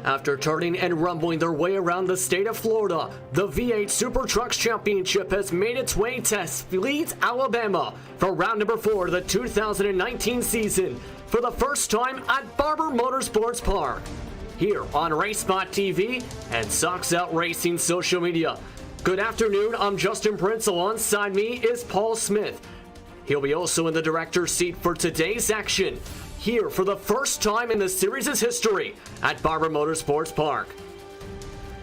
After turning and rumbling their way around the state of Florida, the V8 SuperTrucks Championship has made its way to Leeds, Alabama for round number 4 of the 2019 season for the first time at Barber Motorsports Park. Here on RaceSpot TV and Sox Out Racing social media. Good afternoon, I'm Justin Prince. Alongside me is Paul Smith. He'll be also in the director's seat for today's action, here for the first time in the series' history at Barber Motorsports Park.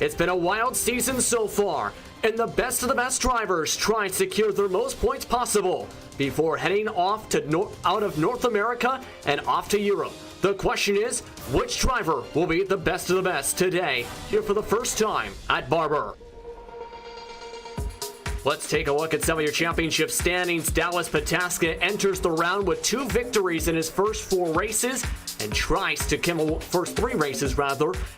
It's been a wild season so far, and the best of the best drivers try and secure their most points possible before heading off to out of North America and off to Europe. The question is, which driver will be the best of the best today, here for the first time at Barber? Let's take a look at some of your championship standings. Dallas Pataska enters the round with 2 victories in his first 4 races and tries to first 3 races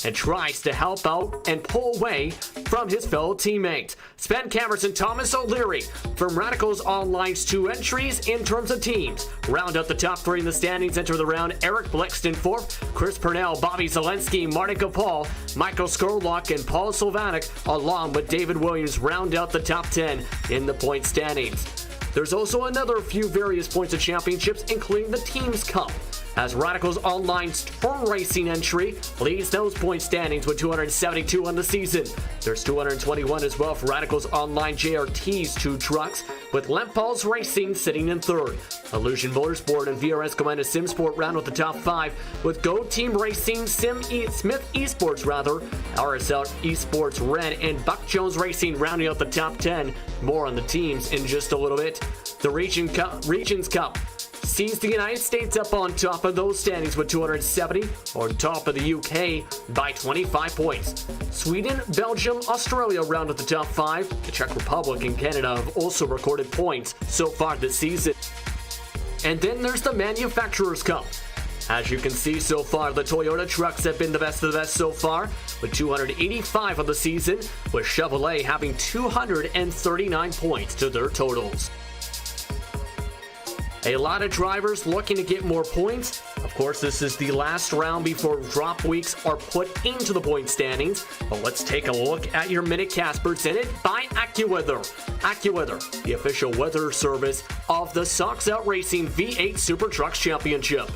and tries to help out and pull away from his fellow teammate. Sven Cameron and Thomas O'Leary from Radicals Online's 2 entries in terms of teams. Round out the top 3 in the standings. Enter the round Eric Blixton 4th, Chris Purnell, Bobby Zelensky, Martin Kapal, Michael Skurlock, and Paul Silvanek, along with David Williams, round out the top 10 in the point standings. There's also another few various points of championships, including the Teams Cup, as Radicals Online's turn racing entry leads those point standings with 272 on the season. There's 221 as well for Radicals Online JRT's 2 trucks, with Lempals Racing sitting in 3rd. Illusion Motorsport and VRS Commander SimSport round with the top 5, with Go Team Racing, Smith Esports RSL Esports Red, and Buck Jones Racing rounding out the top 10. More on the teams in just a little bit. The Regions Cup sees the United States up on top of those standings with 270, on top of the UK by 25 points. Sweden, Belgium, Australia round at the top 5. The Czech Republic and Canada have also recorded points so far this season. And then there's the Manufacturers Cup. As you can see so far, the Toyota trucks have been the best of the best so far, with 285 on the season, with Chevrolet having 239 points to their totals. A lot of drivers looking to get more points. Of course, this is the last round before drop weeks are put into the point standings. But let's take a look at your Minicast presented by AccuWeather. AccuWeather, the official weather service of the Sox Out Racing V8 SuperTrucks Championship.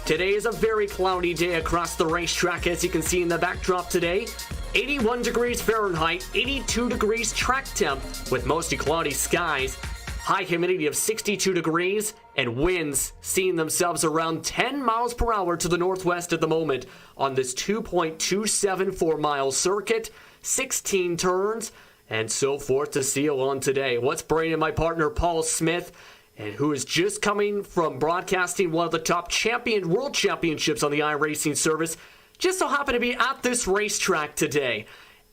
Today is a very cloudy day across the racetrack, as you can see in the backdrop today. 81 degrees Fahrenheit, 82 degrees track temp, with mostly cloudy skies. High humidity of 62 degrees, and winds seeing themselves around 10 miles per hour to the northwest at the moment on this 2.274 mile circuit, 16 turns, and so forth to see along today. Let's bring in my partner Paul Smith, and who is just coming from broadcasting one of the top world championships on the iRacing service, just so happened to be at this racetrack today.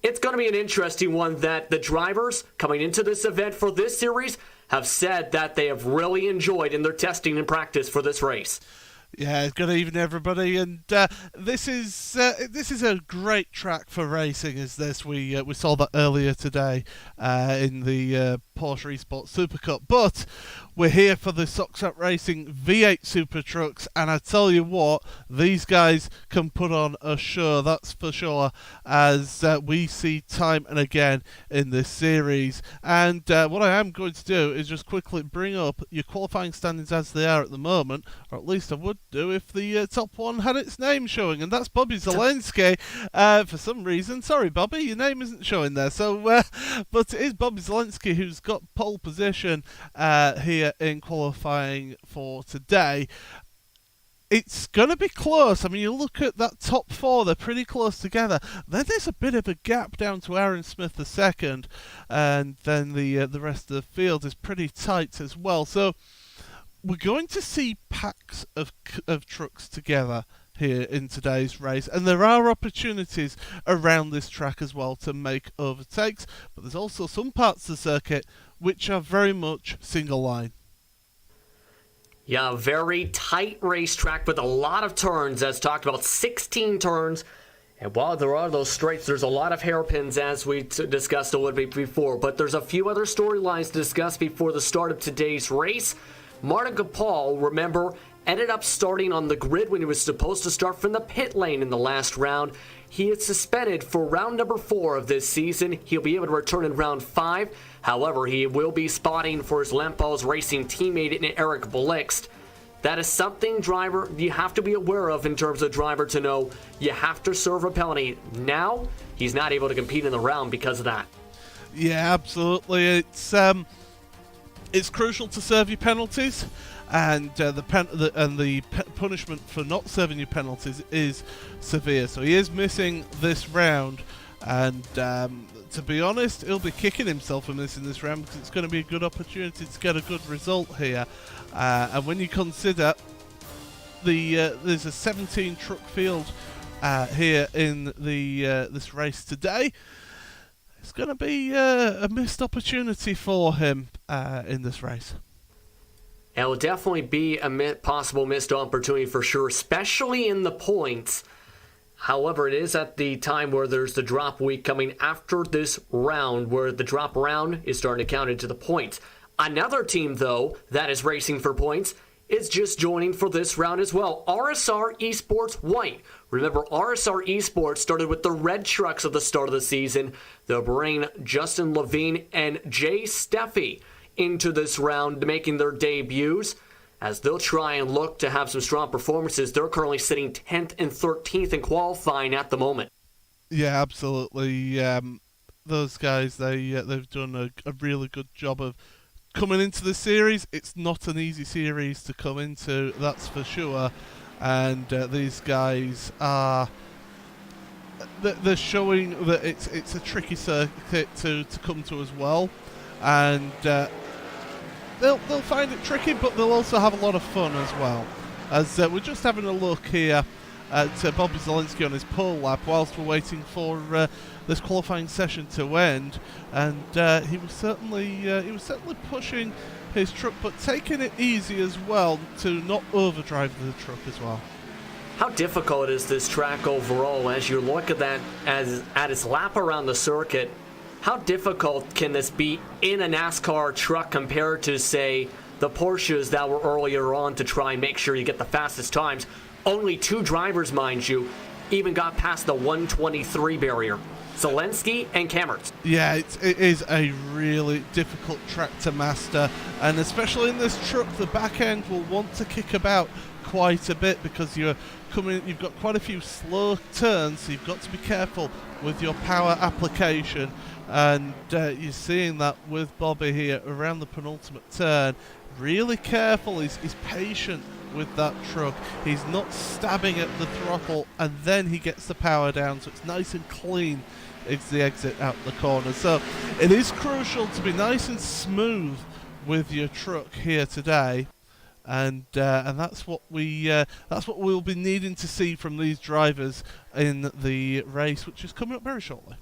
It's going to be an interesting one that the drivers coming into this event for this series have said that they have really enjoyed in their testing and practice for this race. Yeah, good evening, everybody, and this is a great track for racing. As this we saw that earlier today in the Porsche Esports Super Cup, but we're here for the Sox Out Racing V8 SuperTrucks, and I tell you what, these guys can put on a show, that's for sure, as we see time and again in this series. And what I am going to do is just quickly bring up your qualifying standings as they are at the moment, or at least I would do if the top one had its name showing, and that's Bobby Zelensky. For some reason, sorry Bobby, your name isn't showing there. So, but it is Bobby Zelensky who's got pole position here in qualifying for today. It's going to be close. I mean, you look at that top 4, they're pretty close together. Then there's a bit of a gap down to Aaron Smith the second, and then the rest of the field is pretty tight as well. So we're going to see packs of trucks together here in today's race, and there are opportunities around this track as well to make overtakes, but there's also some parts of the circuit which are very much single line. Yeah, very tight racetrack with a lot of turns, as talked about, 16 turns. And while there are those straights, there's a lot of hairpins, as we discussed a little bit before. But there's a few other storylines to discuss before the start of today's race. Martin Kapal, remember, ended up starting on the grid when he was supposed to start from the pit lane in the last round. He is suspended for round number 4 of this season. He'll be able to return in round 5. However, he will be spotting for his Lampos Racing teammate in Eric Blixt. That is something, driver, you have to be aware of in terms of driver to know you have to serve a penalty. Now, he's not able to compete in the round because of that. Yeah, absolutely. It's crucial to serve your penalties, and the punishment for not serving your penalties is severe. So he is missing this round, and to be honest, he'll be kicking himself for missing this round because it's going to be a good opportunity to get a good result here. And when you consider there's a 17 truck field here in this race today, it's going to be a missed opportunity for him in this race. It will definitely be a possible missed opportunity for sure, especially in the points. However, it is at the time where there's the drop week coming after this round, where the drop round is starting to count into the points. Another team, though, that is racing for points is just joining for this round as well. RSR Esports White. Remember, RSR Esports started with the red trucks at the start of the season. They'll bring Justin Levine and Jay Steffi into this round, making their debuts. As they'll try and look to have some strong performances. They're currently sitting 10th and 13th in qualifying at the moment. Yeah, absolutely. Those guys, they've done a really good job of coming into the series. It's not an easy series to come into, that's for sure. And these guys are... They're showing that it's a tricky circuit to come to as well. And they'll find it tricky, but they'll also have a lot of fun as well. As we're just having a look here at Bobby Zelensky on his pole lap whilst we're waiting for this qualifying session to end, and he was certainly pushing his truck, but taking it easy as well to not overdrive the truck as well. How difficult is this track overall as you look at that at its lap around the circuit? How difficult can this be in a NASCAR truck compared to, say, the Porsches that were earlier on to try and make sure you get the fastest times? Only 2 drivers, mind you, even got past the 123 barrier. Zelensky and Kammertz. Yeah, it is a really difficult track to master, and especially in this truck, the back end will want to kick about quite a bit because you've got quite a few slow turns, so you've got to be careful with your power application. And you're seeing that with Bobby here around the penultimate turn. Really careful, he's patient with that truck. He's not stabbing at the throttle, and then he gets the power down, so it's nice and clean. It's the exit out the corner. So it is crucial to be nice and smooth with your truck here today, and that's what we'll be needing to see from these drivers in the race, which is coming up very shortly.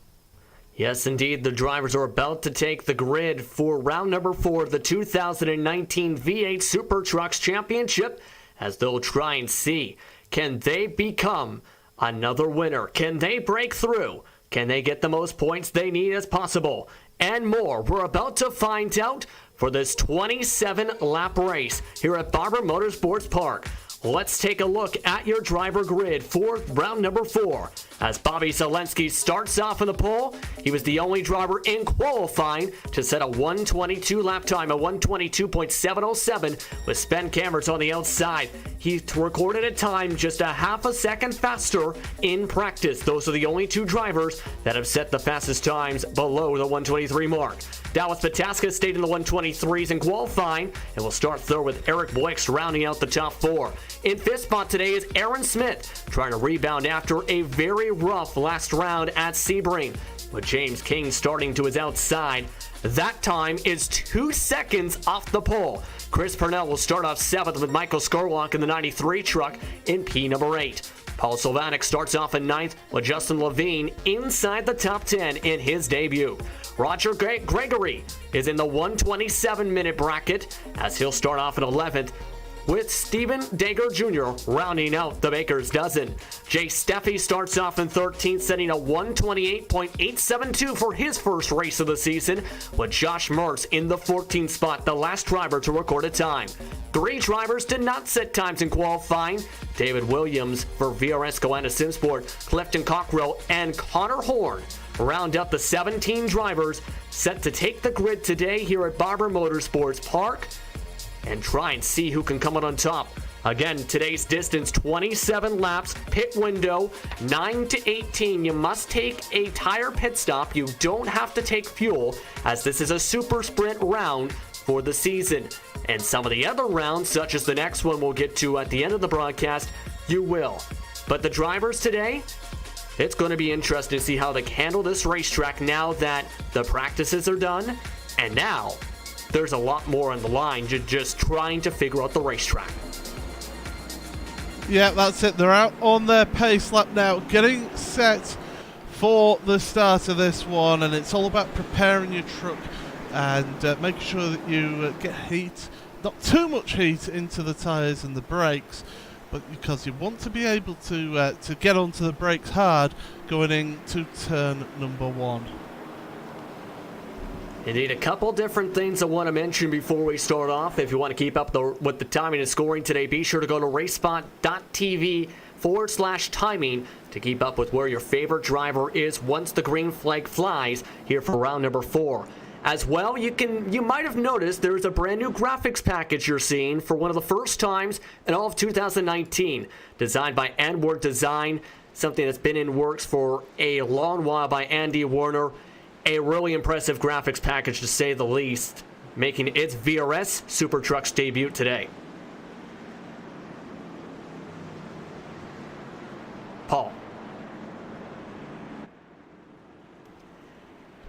Yes, indeed. The drivers are about to take the grid for round number 4 of the 2019 V8 SuperTrucks Championship, as they'll try and see, can they become another winner? Can they break through? Can they get the most points they need as possible? And more. We're about to find out for this 27-lap race here at Barber Motorsports Park. Let's take a look at your driver grid for round number 4. As Bobby Zelensky starts off in the pole, he was the only driver in qualifying to set a 122 lap time, a 122.707 with Sven Kammertz on the outside. He recorded a time just a half a second faster in practice. Those are the only 2 drivers that have set the fastest times below the 123 mark. Dallas Pataska stayed in the 123s in qualifying, and we'll start third with Eric Blixt rounding out the top 4. In 5th spot today is Aaron Smith, trying to rebound after a very rough last round at Sebring, with James King starting to his outside. That time is 2 seconds off the pole. Chris Purnell will start off 7th with Michael Skorlock in the 93 truck in P number 8. Paul Sylvanik starts off in 9th with Justin Levine inside the top 10 in his debut. Roger Gregory is in the 127-minute bracket as he'll start off in 11th. with Steven Dager Jr. rounding out the baker's dozen. Jay Steffi starts off in 13th, setting a 128.872 for his first race of the season, with Josh Mertz in the 14th spot, the last driver to record a time. 3 drivers did not set times in qualifying. David Williams for VRS Goanna Simsport, Clifton Cockrell, and Connor Horn round up the 17 drivers set to take the grid today here at Barber Motorsports Park and try and see who can come out on top. Again, today's distance, 27 laps, pit window, 9 to 18. You must take a tire pit stop. You don't have to take fuel, as this is a super sprint round for the season. And some of the other rounds, such as the next one we'll get to at the end of the broadcast, you will. But the drivers today, it's going to be interesting to see how they handle this racetrack now that the practices are done. And now, there's a lot more on the line, just trying to figure out the racetrack. Yeah, that's it. They're out on their pace lap now, getting set for the start of this one. And it's all about preparing your truck and making sure that you get heat, not too much heat into the tyres and the brakes, but because you want to be able to get onto the brakes hard going into turn number 1. Indeed, a couple different things I want to mention before we start off. If you want to keep up with the timing and scoring today, be sure to go to racespot.tv/timing to keep up with where your favorite driver is once the green flag flies here for round number 4. As well, you might have noticed there's a brand new graphics package you're seeing for one of the first times in all of 2019. Designed by N-Word Design, something that's been in works for a long while by Andy Werner. A really impressive graphics package to say the least, making its VRS SuperTrucks debut today. Paul.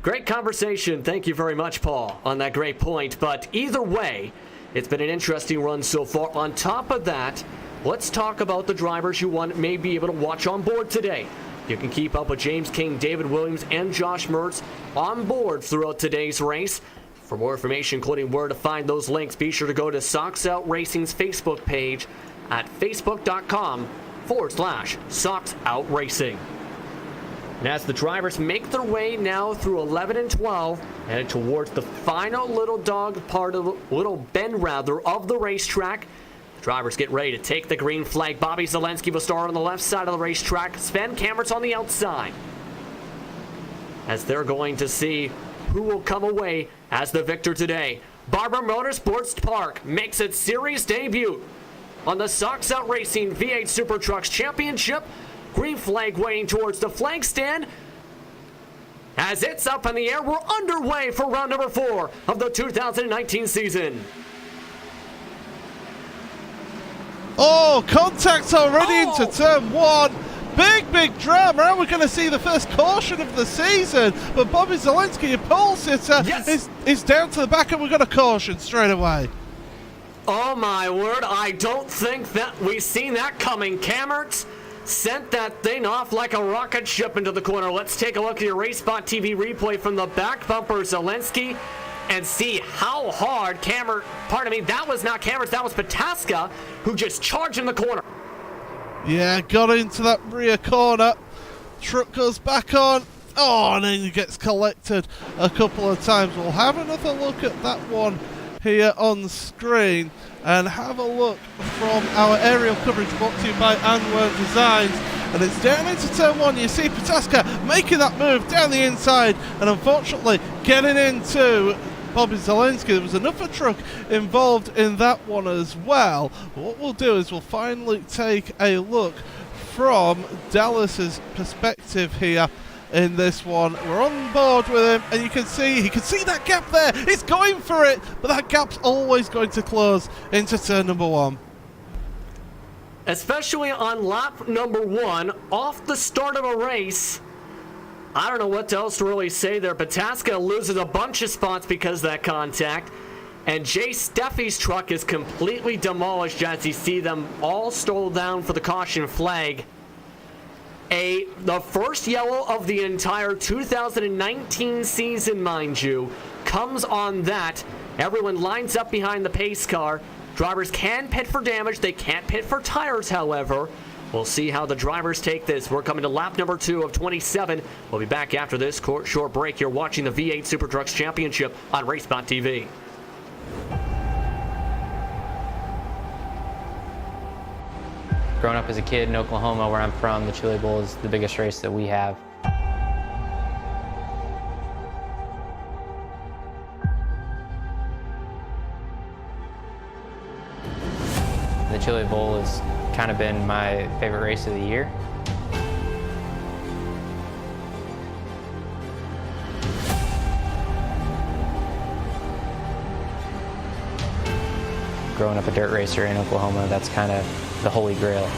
Great conversation. Thank you very much, Paul, on that great point. But either way, it's been an interesting run so far. On top of that, let's talk about the drivers you may be able to watch on board today. You can keep up with James King, David Williams, and Josh Mertz on board throughout today's race. For more information, including where to find those links, be sure to go to Sox Out Racing's Facebook page at facebook.com/Sox Out Racing. And as the drivers make their way now through 11 and 12, headed towards the final little bend of the racetrack, the drivers get ready to take the green flag. Bobby Zelensky will start on the left side of the racetrack. Sven Kammert's on the outside, as they're going to see who will come away as the victor today. Barber Motorsports Park makes its series debut on the Sox Out Racing V8 SuperTrucks Championship. Green flag waiting towards the flag stand. As it's up in the air, we're underway for round number 4 of the 2019 season. Oh, contact already into turn 1. Big drama. Are we going to see the first caution of the season? But Bobby Zelensky, your pole sitter, is down to the back, and we've got a caution straight away. Oh my word, I don't think that we've seen that coming. Kammert sent that thing off like a rocket ship into the corner. Let's take a look at your RaceSpot TV replay from the back bumper, Zelensky, and see how hard that was not Kammert, that was Pataska, who just charged in the corner. Yeah, got into that rear corner. Truck goes back on. Oh, and then he gets collected a couple of times. We'll have another look at that one here on screen and have a look from our aerial coverage brought to you by N-Word Designs. And it's down into turn 1. You see Pataska making that move down the inside and unfortunately getting into Bobby Zelensky. There was another truck involved in that one as well. What we'll do is we'll finally take a look from Dallas's perspective here in this one. We're on board with him, and he can see that gap there. He's going for it, but that gap's always going to close into turn number 1. Especially on lap number 1, off the start of a race. I don't know what else to really say there. Pataska loses a bunch of spots because of that contact. And Jay Steffi's truck is completely demolished as you see them all stole down for the caution flag. The first yellow of the entire 2019 season, mind you, comes on that. Everyone lines up behind the pace car. Drivers can pit for damage. They can't pit for tires, however. We'll see how the drivers take this. We're coming to lap number 2 of 27. We'll be back after this short break. You're watching the V8 SuperTrucks Championship on RaceSpot TV. Growing up as a kid in Oklahoma, where I'm from, the Chili Bowl is the biggest race that we have. The Chili Bowl has kind of been my favorite race of the year. Growing up a dirt racer in Oklahoma, that's kind of the holy grail.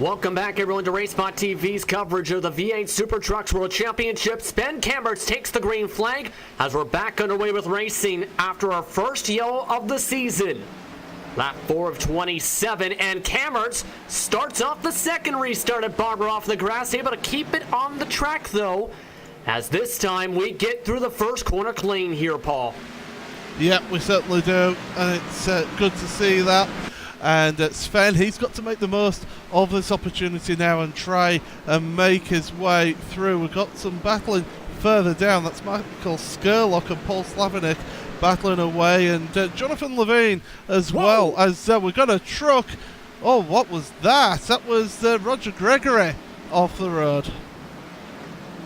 Welcome back, everyone, to RaceSpot TV's coverage of the V8 SuperTrucks World Championship. Ben Camberts takes the green flag as we're back underway with racing after our first yellow of the season. Lap 4 of 27, and Camberts starts off the second restart at Barber off the grass, able to keep it on the track, though, as this time we get through the first corner clean here, Paul. Yep, we certainly do, and it's good to see that. And Sven, he's got to make the most of this opportunity now and try and make his way through. We've got some battling further down. That's Michael Skurlock and Paul Slavinik battling away, and Jonathan Levine as well. As we've got a truck. Oh, what was that? That was Roger Gregory off the road.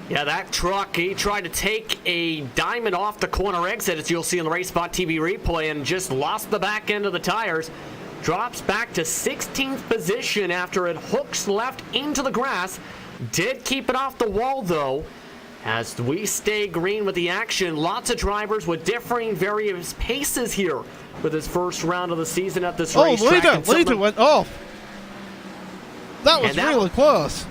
Yeah, that truck, he tried to take a diamond off the corner exit, as you'll see in the Race Spot TV replay, and just lost the back end of the tires. Drops back to 16th position after it hooks left into the grass. Did keep it off the wall, though. As we stay green with the action, lots of drivers with differing various paces here with his first round of the season at this racetrack. Leader went off. That was really close.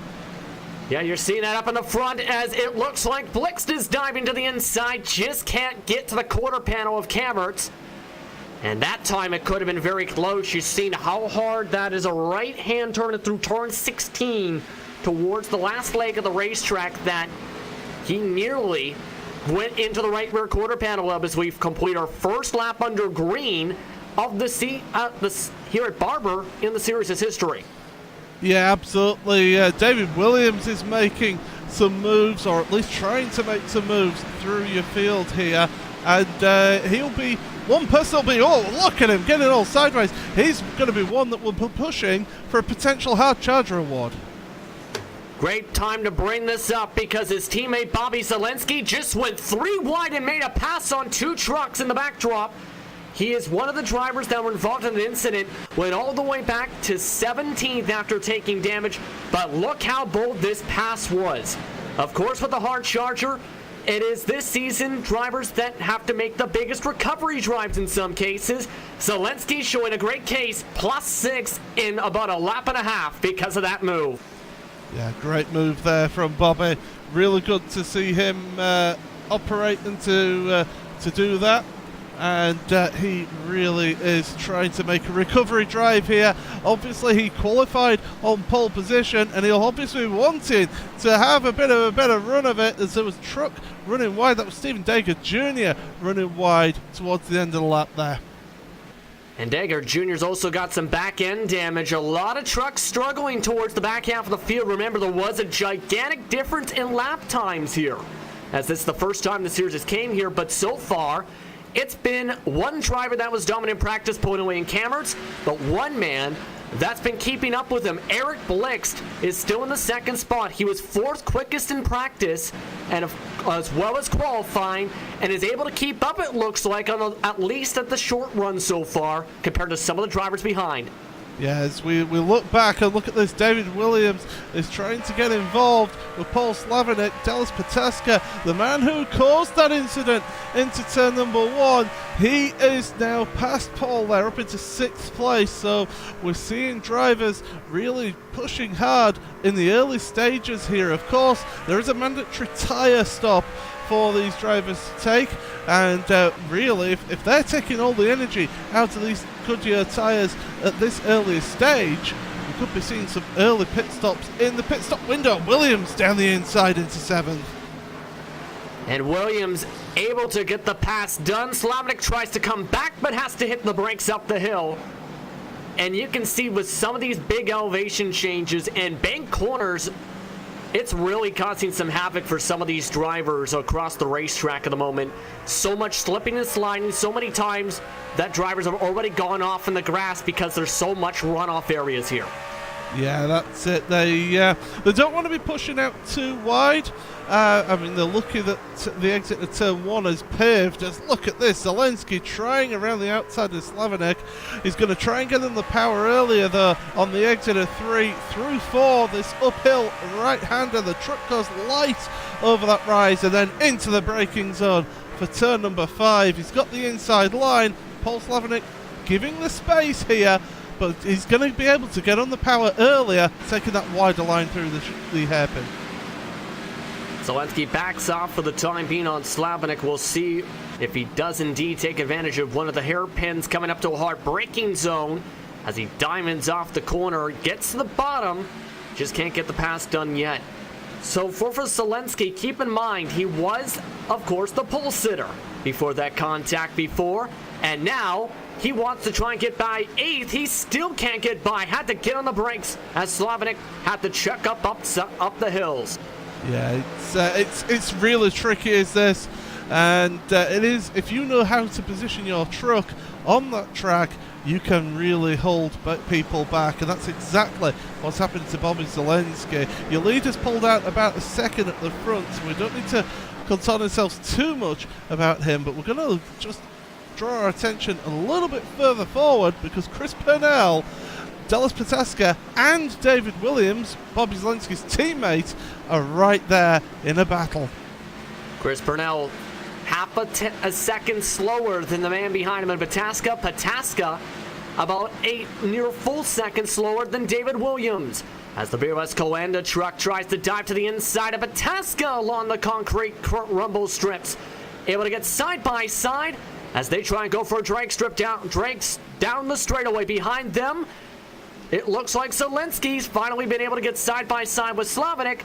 Yeah, you're seeing that up in the front as it looks like Blixt is diving to the inside. Just can't get to the quarter panel of Cammerts. And that time it could have been very close. You've seen how hard that is a right-hand turn through turn 16 towards the last leg of the racetrack that he nearly went into the right rear quarter panel of as we complete our first lap under green of here at Barber in the series' history. Yeah, absolutely. David Williams is making some moves, or at least trying to make some moves through your field here. And he'll be one person will be, oh, look at him getting all sideways. He's going to be one that will be pushing for a potential hard charger award. Great time to bring this up because his teammate Bobby Zelensky just went 3 wide and made a pass on 2 trucks in the backdrop. He is one of the drivers that were involved in the incident, went all the way back to 17th after taking damage, but look how bold this pass was. Of course, with the hard charger, it is this season drivers that have to make the biggest recovery drives in some cases. Zelensky showing a great case, +6 in about a lap and a half because of that move. Yeah, great move there from Bobby. Really good to see him operate and to do that. And he really is trying to make a recovery drive here. Obviously he qualified on pole position and he'll obviously be wanting to have a bit of a better run of it, as there was a truck running wide. That was Stephen Dager Jr. running wide towards the end of the lap there. And Dager Jr.'s also got some back end damage. A lot of trucks struggling towards the back half of the field. Remember, there was a gigantic difference in lap times here, as this is the first time the series came here, but so far it's been one driver that was dominant in practice pulling away in Cammerts, but one man that's been keeping up with him. Eric Blixt is still in the second spot. He was 4th quickest in practice and as well as qualifying, and is able to keep up, it looks like, at least at the short run so far compared to some of the drivers behind. Yeah, as we look back and look at this, David Williams is trying to get involved with Paul Slavinik, Dallas Pataska, the man who caused that incident, into turn number 1. He is now past Paul there, up into 6th place. So we're seeing drivers really pushing hard in the early stages here. Of course, there is a mandatory tyre stop for these drivers to take, and really if they're taking all the energy out of these Goodyear tyres at this early stage, we could be seeing some early pit stops in the pit stop window. Williams down the inside into 7th. And Williams able to get the pass done. Slavinik tries to come back but has to hit the brakes up the hill. And you can see with some of these big elevation changes and bank corners, it's really causing some havoc for some of these drivers across the racetrack at the moment. So much slipping and sliding, so many times that drivers have already gone off in the grass because there's so much runoff areas here. Yeah, that's it. They don't want to be pushing out too wide. I mean, they're lucky that the exit of turn 1 is paved. Just look at this. Zelensky trying around the outside of Slavinik. He's going to try and get in the power earlier, though, on the exit of 3 through 4. This uphill right-hander. The truck goes light over that rise and then into the braking zone for turn number 5. He's got the inside line. Paul Slavinik giving the space here, but he's going to be able to get on the power earlier, taking that wider line through the hairpin. Zelensky backs off for the time being on Slavinik. We'll see if he does indeed take advantage of one of the hairpins coming up to a hard braking zone as he diamonds off the corner, gets to the bottom, just can't get the pass done yet. So for Zelensky, keep in mind, he was, of course, the pole sitter before that contact before, and now he wants to try and get by 8th. He still can't get by. Had to get on the brakes as Slavinik had to check up the hills. Yeah, it's really tricky, is this, and it is. If you know how to position your truck on that track, you can really hold people back, and that's exactly what's happened to Bobby Zalenski. Your leader's pulled out about a second at the front, so we don't need to concern ourselves too much about him, but we're going to just draw our attention a little bit further forward, because Chris Purnell, Dallas Pataska and David Williams, Bobby Zalenski's teammate, are right there in a battle. Chris Purnell half a second slower than the man behind him in Pataska. Pataska about a near full second slower than David Williams, as the BOS Coanda truck tries to dive to the inside of Pataska along the concrete rumble strips. Able to get side by side as they try and go for a drag strip down. Drake's down the straightaway behind them. It looks like Zalenski's finally been able to get side by side with Slavinik,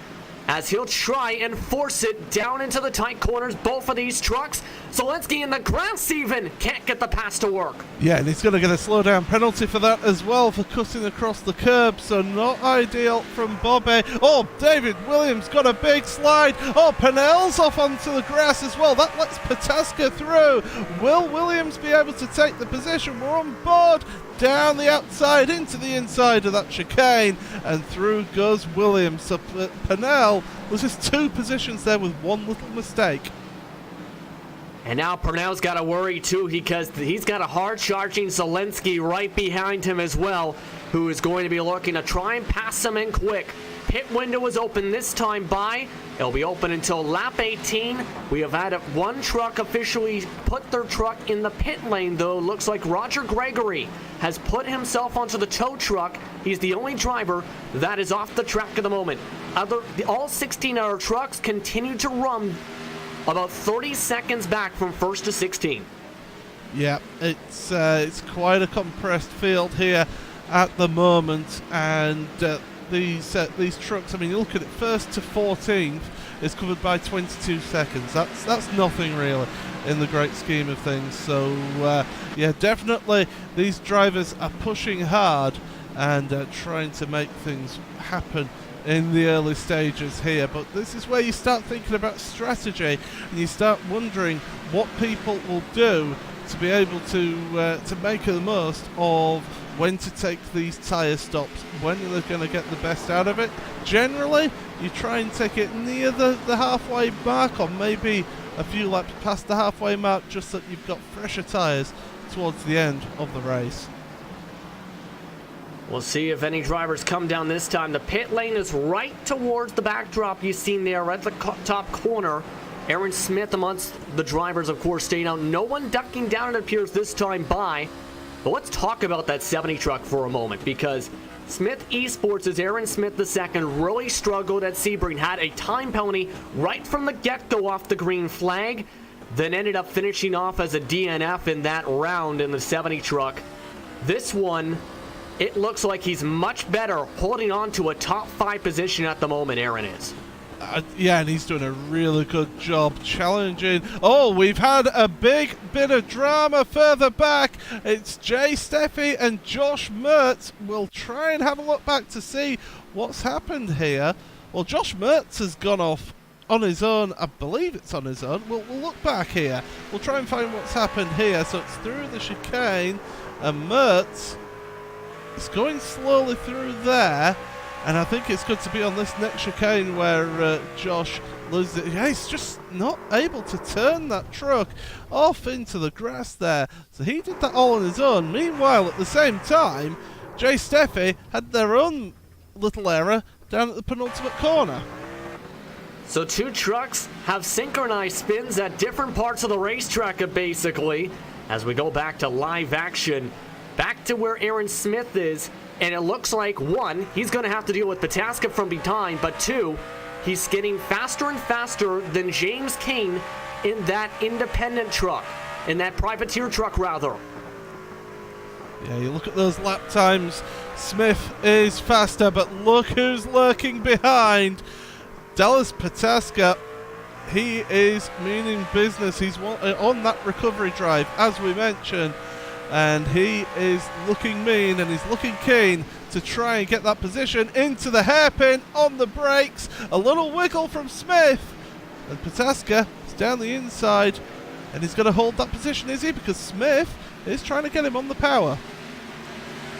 as he'll try and force it down into the tight corners, both of these trucks. Zalenski in the grass even can't get the pass to work. Yeah, and he's going to get a slowdown penalty for that as well, for cutting across the curb, so not ideal from Bobby. Oh, David Williams got a big slide. Oh, Purnell's off onto the grass as well. That lets Pataska through. Will Williams be able to take the position? We're on board. Down the outside into the inside of that chicane, and through goes Williams. So Purnell was just 2 positions there with one little mistake. And now Purnell's got to worry too, because he's got a hard-charging Zalenski right behind him as well, who is going to be looking to try and pass him in quick. Pit window is open this time by. It'll be open until lap 18. We have had one truck officially put their truck in the pit lane, though. Looks like Roger Gregory has put himself onto the tow truck. He's the only driver that is off the track at the moment. All 16 other trucks continue to run about 30 seconds back from first to 16. Yeah, it's quite a compressed field here at the moment, and these trucks, I mean, you look at it, first to 14th is covered by 22 seconds. That's nothing really in the great scheme of things. So yeah, definitely these drivers are pushing hard and trying to make things happen in the early stages here. But this is where you start thinking about strategy, and you start wondering what people will do to be able to make the most of when to take these tyre stops, when they're going to get the best out of it. Generally, you try and take it near the halfway mark, or maybe a few laps past the halfway mark, just so that you've got fresher tyres towards the end of the race. We'll see if any drivers come down this time. The pit lane is right towards the backdrop you've seen there at the top corner. Aaron Smith amongst the drivers, of course, staying out. No one ducking down, it appears, this time by. But let's talk about that 70 truck for a moment, because Smith Esports' Aaron Smith II really struggled at Sebring, had a time penalty right from the get-go off the green flag, then ended up finishing off as a DNF in that round in the 70 truck. This one, it looks like he's much better holding on to a top 5 position at the moment, Aaron is. Yeah, and he's doing a really good job challenging. Oh, we've had a big bit of drama further back. It's Jay Steffi and Josh Mertz. We'll try and have a look back to see what's happened here. Well, Josh Mertz has gone off on his own. I believe it's on his own. We'll look back here. We'll try and find what's happened here. So it's through the chicane, and Mertz is going slowly through there. And I think it's good to be on this next chicane where Josh loses it. Yeah, he's just not able to turn that truck off into the grass there. So he did that all on his own. Meanwhile, at the same time, Jay Steffi had their own little error down at the penultimate corner. So 2 trucks have synchronized spins at different parts of the racetrack, basically, as we go back to live action, back to where Aaron Smith is. And it looks like, 1, he's going to have to deal with Pataska from behind, but 2, he's getting faster and faster than James Kane in that independent truck, in that privateer truck, rather. Yeah, you look at those lap times, Smith is faster, but look who's lurking behind. Dallas Pataska, he is meaning business. He's on that recovery drive, as we mentioned. And he is looking mean, and he's looking keen to try and get that position into the hairpin on the brakes. A little wiggle from Smith, and Pataska is down the inside, and he's going to hold that position, is he? Because Smith is trying to get him on the power.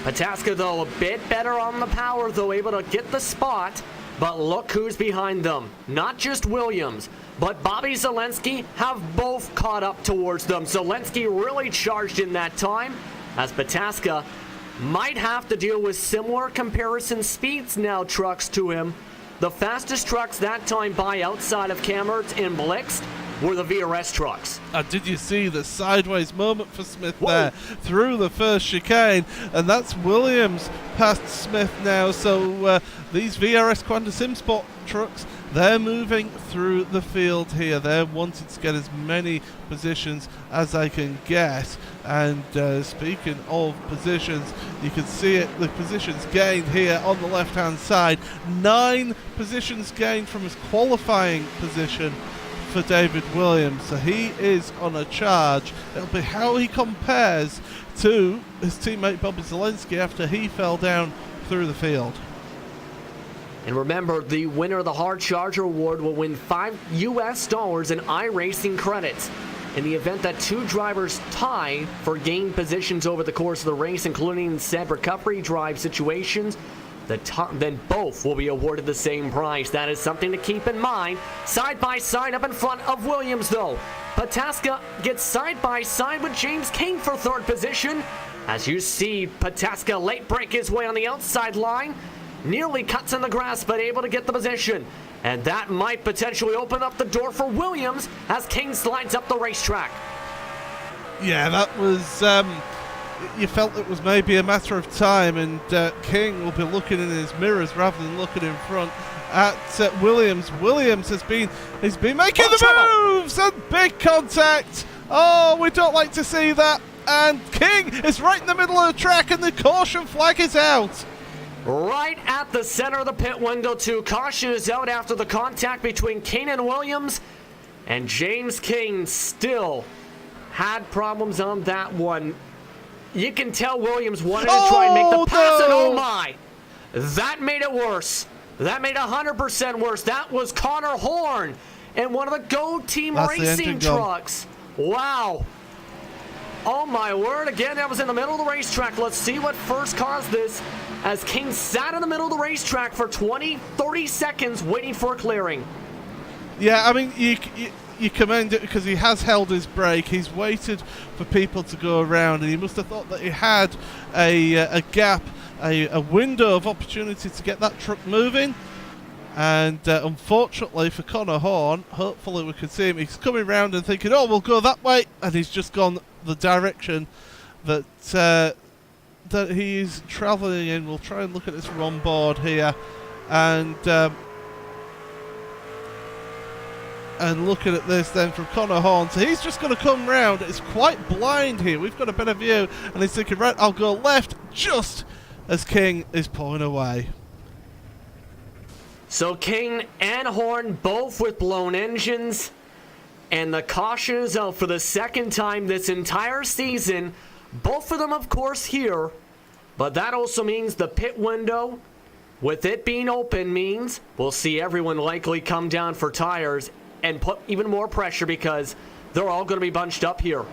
Pataska, though, a bit better on the power, though, able to get the spot. But look who's behind them. Not just Williams, but Bobby Zalenski have both caught up towards them. Zalenski really charged in that time, as Pataska might have to deal with similar comparison speeds now, trucks to him. The fastest trucks that time by outside of Camert and Blixt were the VRS trucks. Did you see the sideways moment for Smith there through the first chicane? And that's Williams past Smith now. So these VRS Quanta Sim Sport trucks, they're moving through the field here. They're wanting to get as many positions as they can get. And speaking of positions, you can see it, the positions gained here on the left hand side. 9 positions gained from his qualifying position for David Williams, so he is on a charge. It'll be how he compares to his teammate Bobby Zalenski after he fell down through the field. And remember, the winner of the Hard Charger Award will win $5 US in iRacing credits. In the event that 2 drivers tie for gained positions over the course of the race, including said recovery drive situations, then both will be awarded the same prize. That is something to keep in mind. Side by side up in front of Williams, though. Pataska gets side by side with James King for 3rd position. As you see, Pataska late break his way on the outside line. Nearly cuts in the grass, but able to get the position. And that might potentially open up the door for Williams as King slides up the racetrack. Yeah, that was... you felt it was maybe a matter of time, and King will be looking in his mirrors rather than looking in front at Williams. Williams has been making the moves and big contact. Oh, we don't like to see that. And King is right in the middle of the track, and the caution flag is out. Right at the center of the pit window, too. Caution is out after the contact between King and Williams, and James King still had problems on that one. You can tell Williams wanted to try and make the pass, and oh my! That made it worse. That made 100% worse. That was Connor Horn in one of the Go Team Racing trucks. Wow. Oh my word, again, that was in the middle of the racetrack. Let's see what first caused this, as King sat in the middle of the racetrack for 20, 30 seconds waiting for a clearing. Yeah, I mean, you commend it because he has held his brake. He's waited for people to go around, and he must have thought that he had a gap, a window of opportunity to get that truck moving. And unfortunately for Connor Horn, hopefully we can see him, he's coming round and thinking, oh, we'll go that way, and he's just gone the direction that that he's travelling in. We'll try and look at this from on board here, and looking at this then from Connor Horn. So he's just going to come round. It's quite blind here. We've got a better view, and he's thinking, right, I'll go left just as King is pulling away. So King and Horn both with blown engines, and the caution is out for the second time this entire season. Both of them, of course, here, but that also means the pit window, with it being open, means we'll see everyone likely come down for tires and put even more pressure because they're all going to be bunched up here.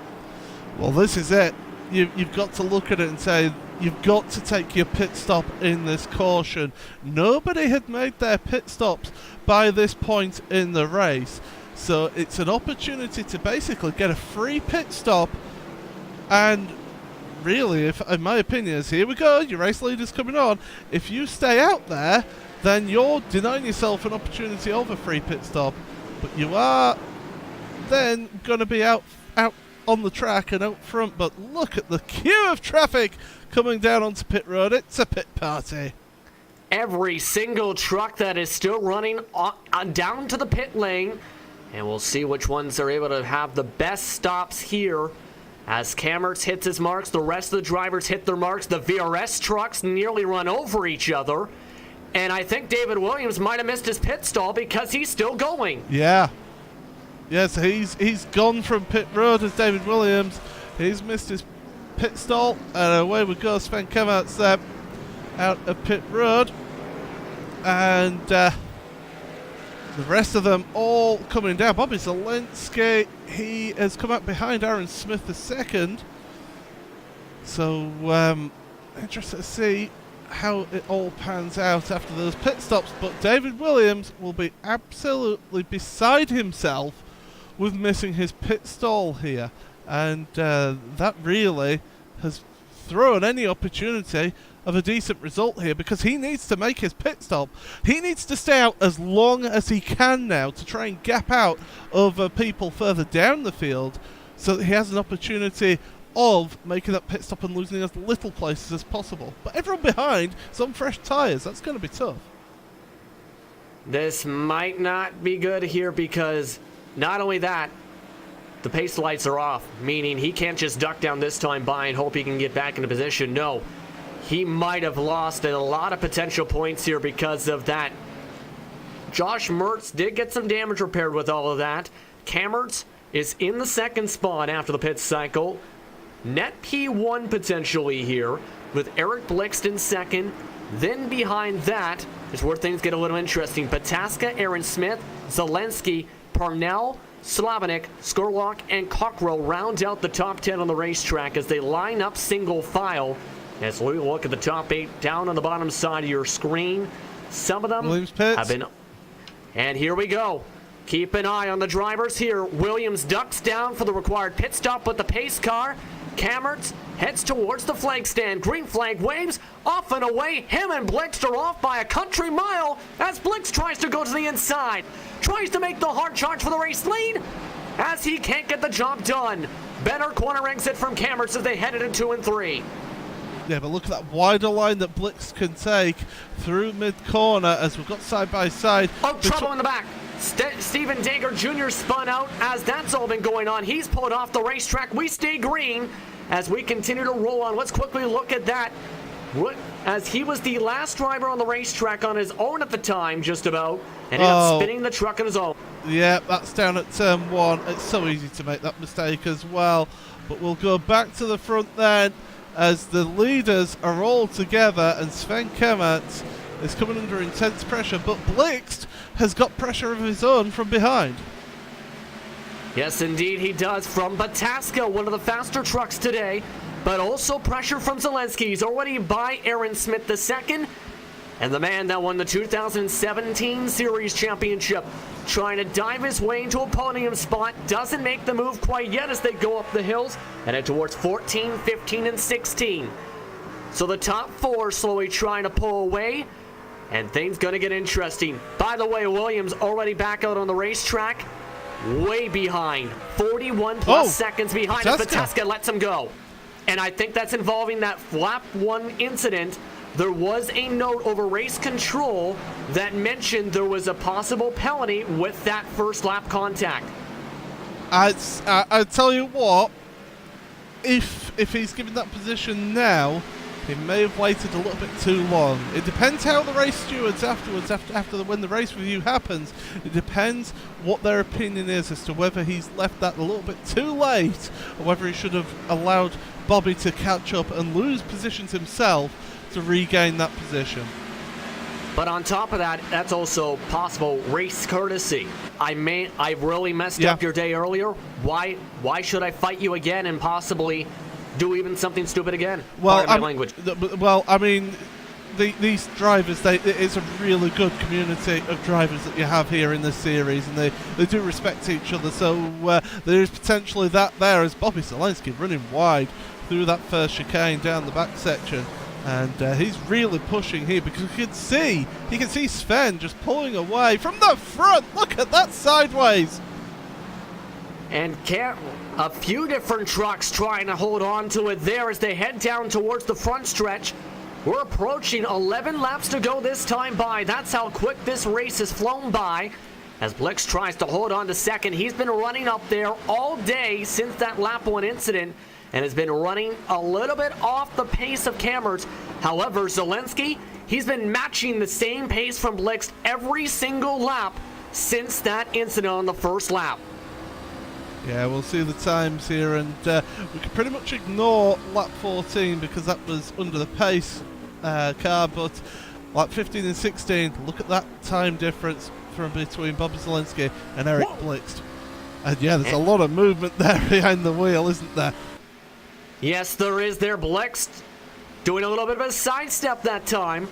Well, this is it. You've got to look at it and say, you've got to take your pit stop in this caution. Nobody had made their pit stops by this point in the race. So it's an opportunity to basically get a free pit stop. And really, if in my opinion, is here we go, your race leader's coming on. If you stay out there, then you're denying yourself an opportunity of a free pit stop. But you are then going to be out on the track and out front. But look at the queue of traffic coming down onto pit road. It's a pit party. Every single truck that is still running down to the pit lane. And we'll see which ones are able to have the best stops here. As Camert hits his marks, the rest of the drivers hit their marks. The VRS trucks nearly run over each other. And I think David Williams might have missed his pit stall because he's still going. Yeah. Yes, he's gone from pit road as David Williams. He's missed his pit stall. And away we go. Sven Kamert's there out of pit road. And the rest of them all coming down. Bobby Zalenski, he has come up behind Aaron Smith II. So interested to see how it all pans out after those pit stops, but David Williams will be absolutely beside himself with missing his pit stall here, and that really has thrown any opportunity of a decent result here, because he needs to make his pit stop. He needs to stay out as long as he can now to try and gap out over people further down the field, so that he has an opportunity of making that pit stop and losing as little places as possible. But everyone behind is on fresh tyres. That's going to be tough. This might not be good here, because not only that, the pace lights are off, meaning he can't just duck down this time by and hope he can get back into position. No, he might have lost a lot of potential points here because of that. Josh Mertz did get some damage repaired with all of that. Kammertz is in the second spot after the pit cycle. Net P1 potentially here, with Eric Blixt in second. Then behind that is where things get a little interesting. Pataska, Aaron Smith, Zelensky, Parnell, Slavinik, Skurlock, and Cockrell round out the top 10 on the racetrack as they line up single file. As we look at the top 8 down on the bottom side of your screen, some of them have been... And here we go. Keep an eye on the drivers here. Williams ducks down for the required pit stop with the pace car. Kammertz heads towards the flag stand. Green flag waves off and away. Him and Blixt are off by a country mile as Blixt tries to go to the inside. Tries to make the hard charge for the race lead as he can't get the job done. Better corner exit from Kammertz as they headed in 2 and 3. Yeah, but look at that wider line that Blixt can take through mid-corner as we've got side by side. Oh, trouble in the back. Stephen Dager Jr. spun out as that's all been going on. He's pulled off the racetrack. We stay green as we continue to roll on. Let's quickly look at that. As he was the last driver on the racetrack on his own at the time, just about, and ended up spinning the truck on his own. Yeah, that's down at turn 1. It's so easy to make that mistake as well. But we'll go back to the front then, as the leaders are all together, and Sven Kammertz is coming under intense pressure, but Blixt has got pressure of his own from behind. Yes, indeed he does, from Pataska, one of the faster trucks today, but also pressure from Zelensky. He's already by Aaron Smith II, and the man that won the 2017 Series Championship, trying to dive his way into a podium spot, doesn't make the move quite yet as they go up the hills and head towards 14, 15, and 16. So the top 4 slowly trying to pull away, and things gonna get interesting. By the way, Williams already back out on the racetrack, way behind, 41 plus seconds behind as Pataska lets him go. And I think that's involving that lap 1 incident. There was a note over race control that mentioned there was a possible penalty with that first lap contact. I tell you what, if he's given that position now, he may have waited a little bit too long. It depends how the race stewards afterwards, when the race review happens, it depends what their opinion is as to whether he's left that a little bit too late, or whether he should have allowed Bobby to catch up and lose positions himself to regain that position. But on top of that, that's also possible race courtesy. I really messed up your day earlier. Why should I fight you again and possibly do even something stupid again? Well, these drivers, it's a really good community of drivers that you have here in this series, and they do respect each other, so there is potentially that there as Bobby Zelensky running wide through that first chicane down the back section, and he's really pushing here because he can see Sven just pulling away from the front. Look at that sideways. And a few different trucks trying to hold on to it there as they head down towards the front stretch. We're approaching 11 laps to go this time by. That's how quick this race has flown by. As Blixt tries to hold on to second, he's been running up there all day since that lap 1 incident and has been running a little bit off the pace of Kammertz. However, Zelensky, he's been matching the same pace from Blixt every single lap since that incident on the first lap. Yeah, we'll see the times here, and we can pretty much ignore lap 14 because that was under the pace car, but lap 15 and 16, look at that time difference from between Bobby Zelensky and Eric Blixt. And yeah, there's a lot of movement there behind the wheel, isn't there? Yes, there is there. Blixt doing a little bit of a sidestep that time,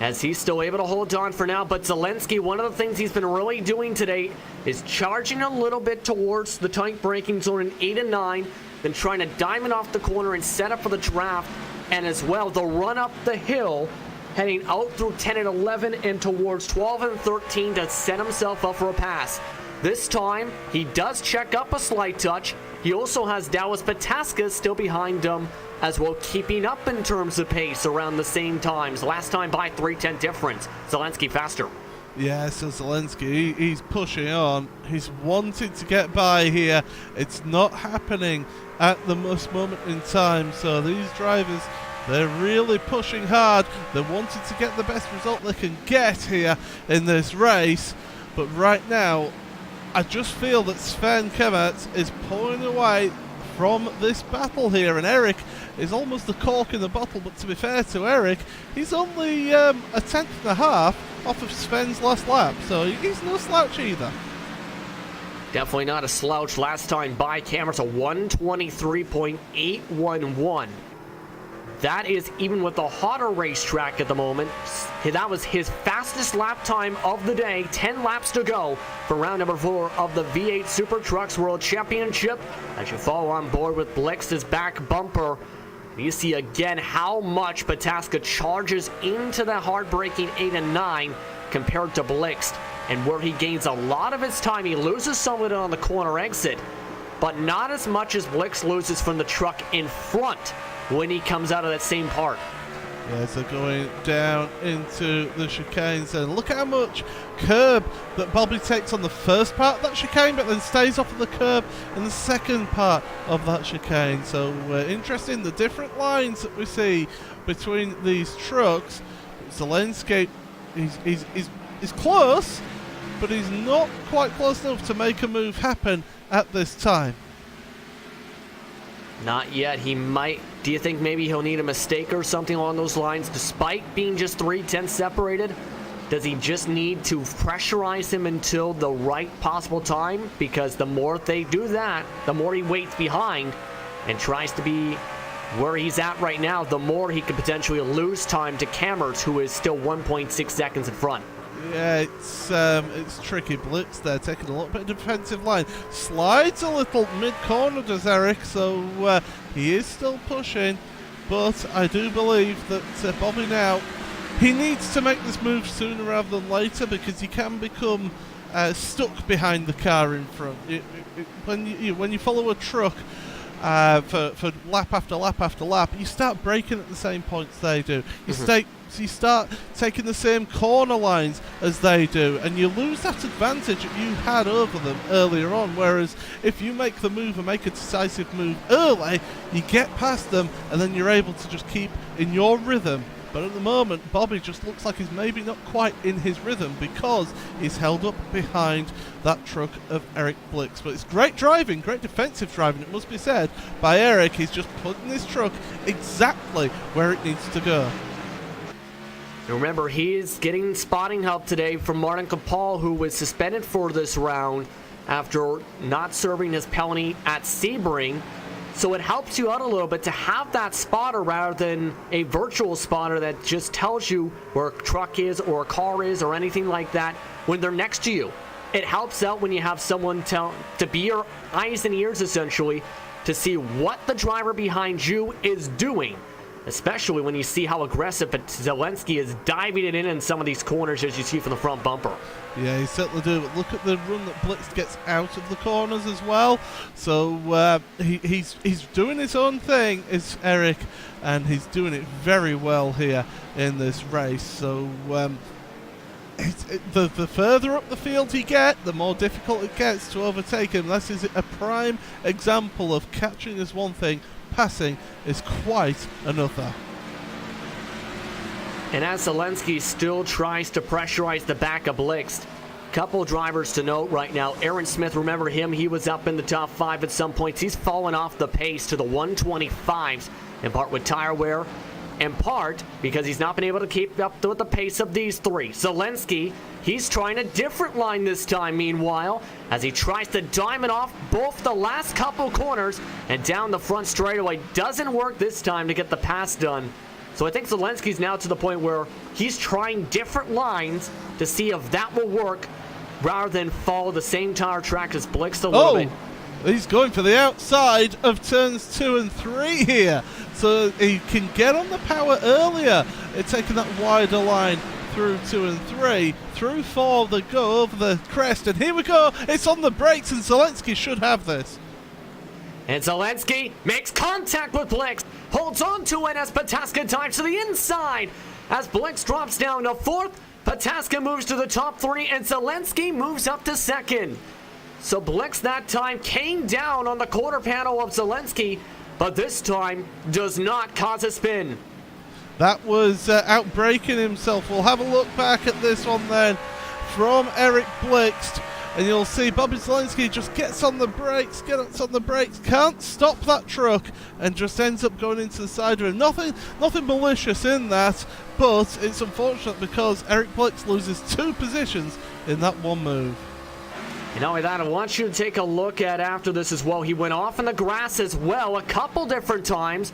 as he's still able to hold on for now. But Zelensky, one of the things he's been really doing today is charging a little bit towards the tight braking zone in 8 and 9, then trying to diamond off the corner and set up for the draft, and as well the run up the hill, heading out through 10 and 11 and towards 12 and 13 to set himself up for a pass. This time, he does check up a slight touch. He also has Dallas Pataska still behind him as well, keeping up in terms of pace around the same times. Last time by 3:10 difference. Zelensky faster. Yeah, so Zelensky, he's pushing on. He's wanting to get by here. It's not happening at the most moment in time. So these drivers, they're really pushing hard. They're wanting to get the best result they can get here in this race. But right now, I just feel that Sven Kemert is pulling away from this battle here, and Eric is almost the cork in the bottle. But to be fair to Eric, he's only a tenth and a half off of Sven's last lap, so he's no slouch either. Definitely not a slouch. Last time by Kemert, a 123.811. That is even with the hotter racetrack at the moment. That was his fastest lap time of the day. 10 laps to go for round number 4 of the V8 SuperTrucks World Championship. As you follow on board with Blix's back bumper, you see again how much Pataska charges into the hard-braking 8 and 9 compared to Blix, and where he gains a lot of his time. He loses some of it on the corner exit, but not as much as Blix loses from the truck in front when he comes out of that same part. Yeah, so going down into the chicanes, and look at how much curb that Bobby takes on the first part of that chicane, but then stays off of the curb in the second part of that chicane. So interesting, the different lines that we see between these trucks. Zelensky, he's close, but he's not quite close enough to make a move happen at this time. Not yet. He might. Do you think maybe he'll need a mistake or something along those lines, despite being just 3/10 separated? Does he just need to pressurize him until the right possible time? Because the more they do that, the more he waits behind and tries to be where he's at right now, the more he could potentially lose time to Kemert, who is still 1.6 seconds in front. Yeah, it's tricky. Blix there taking a little bit of defensive line. Slides a little mid-corner, does Eric, so he is still pushing. But I do believe that Bobby now, he needs to make this move sooner rather than later, because he can become stuck behind the car in front. When you follow a truck for lap after lap after lap, you start braking at the same points they do. You start taking the same corner lines as they do, and you lose that advantage that you had over them earlier on. Whereas if you make the move and make a decisive move early, you get past them, and then you're able to just keep in your rhythm. But at the moment, Bobby just looks like he's maybe not quite in his rhythm, because he's held up behind that truck of Eric Blix. But it's great driving, great defensive driving, it must be said, by Eric. He's just putting this truck exactly where it needs to go. Remember, he is getting spotting help today from Martin Kapal, who was suspended for this round after not serving his penalty at Sebring. So it helps you out a little bit to have that spotter rather than a virtual spotter that just tells you where a truck is or a car is or anything like that when they're next to you. It helps out when you have someone to be your eyes and ears, essentially, to see what the driver behind you is doing. Especially when you see how aggressive Zelensky is diving it in some of these corners, as you see from the front bumper. Yeah, he certainly do. But look at the run that Blix gets out of the corners as well. So he's doing his own thing, is Eric, and he's doing it very well here in this race. So the further up the field you get, the more difficult it gets to overtake him. This is a prime example of catching is one thing, passing is quite another. And as Zelensky still tries to pressurize the back of Blix, couple drivers to note right now. Aaron Smith, remember him, he was up in the top 5 at some points. He's fallen off the pace to the 125s, in part with tire wear, in part because he's not been able to keep up with the pace of these three. Zelensky, he's trying a different line this time, meanwhile, as he tries to diamond off both the last couple corners and down the front straightaway. Doesn't work this time to get the pass done. So I think Zelensky's now to the point where he's trying different lines to see if that will work rather than follow the same tire track as Blixt a little bit. He's going for the outside of turns 2 and 3 here, so he can get on the power earlier. It's taking that wider line through 2 and 3, through 4 they go over the crest, and here we go. It's on the brakes, and Zelensky should have this. And Zelensky makes contact with Blixt, holds on to it as Pataska dives to the inside. As Blixt drops down to 4th, Pataska moves to the top 3, and Zelensky moves up to 2nd. So Blixt that time came down on the quarter panel of Zelensky, but this time does not cause a spin. That was outbraking himself. We'll have a look back at this one then from Eric Blixt, and you'll see Bobby Zelensky just gets on the brakes, can't stop that truck, and just ends up going into the side of him. Nothing malicious in that, but it's unfortunate because Eric Blixt loses 2 positions in that one move. And not only that, I want you to take a look at after this as well. He went off in the grass as well a couple different times,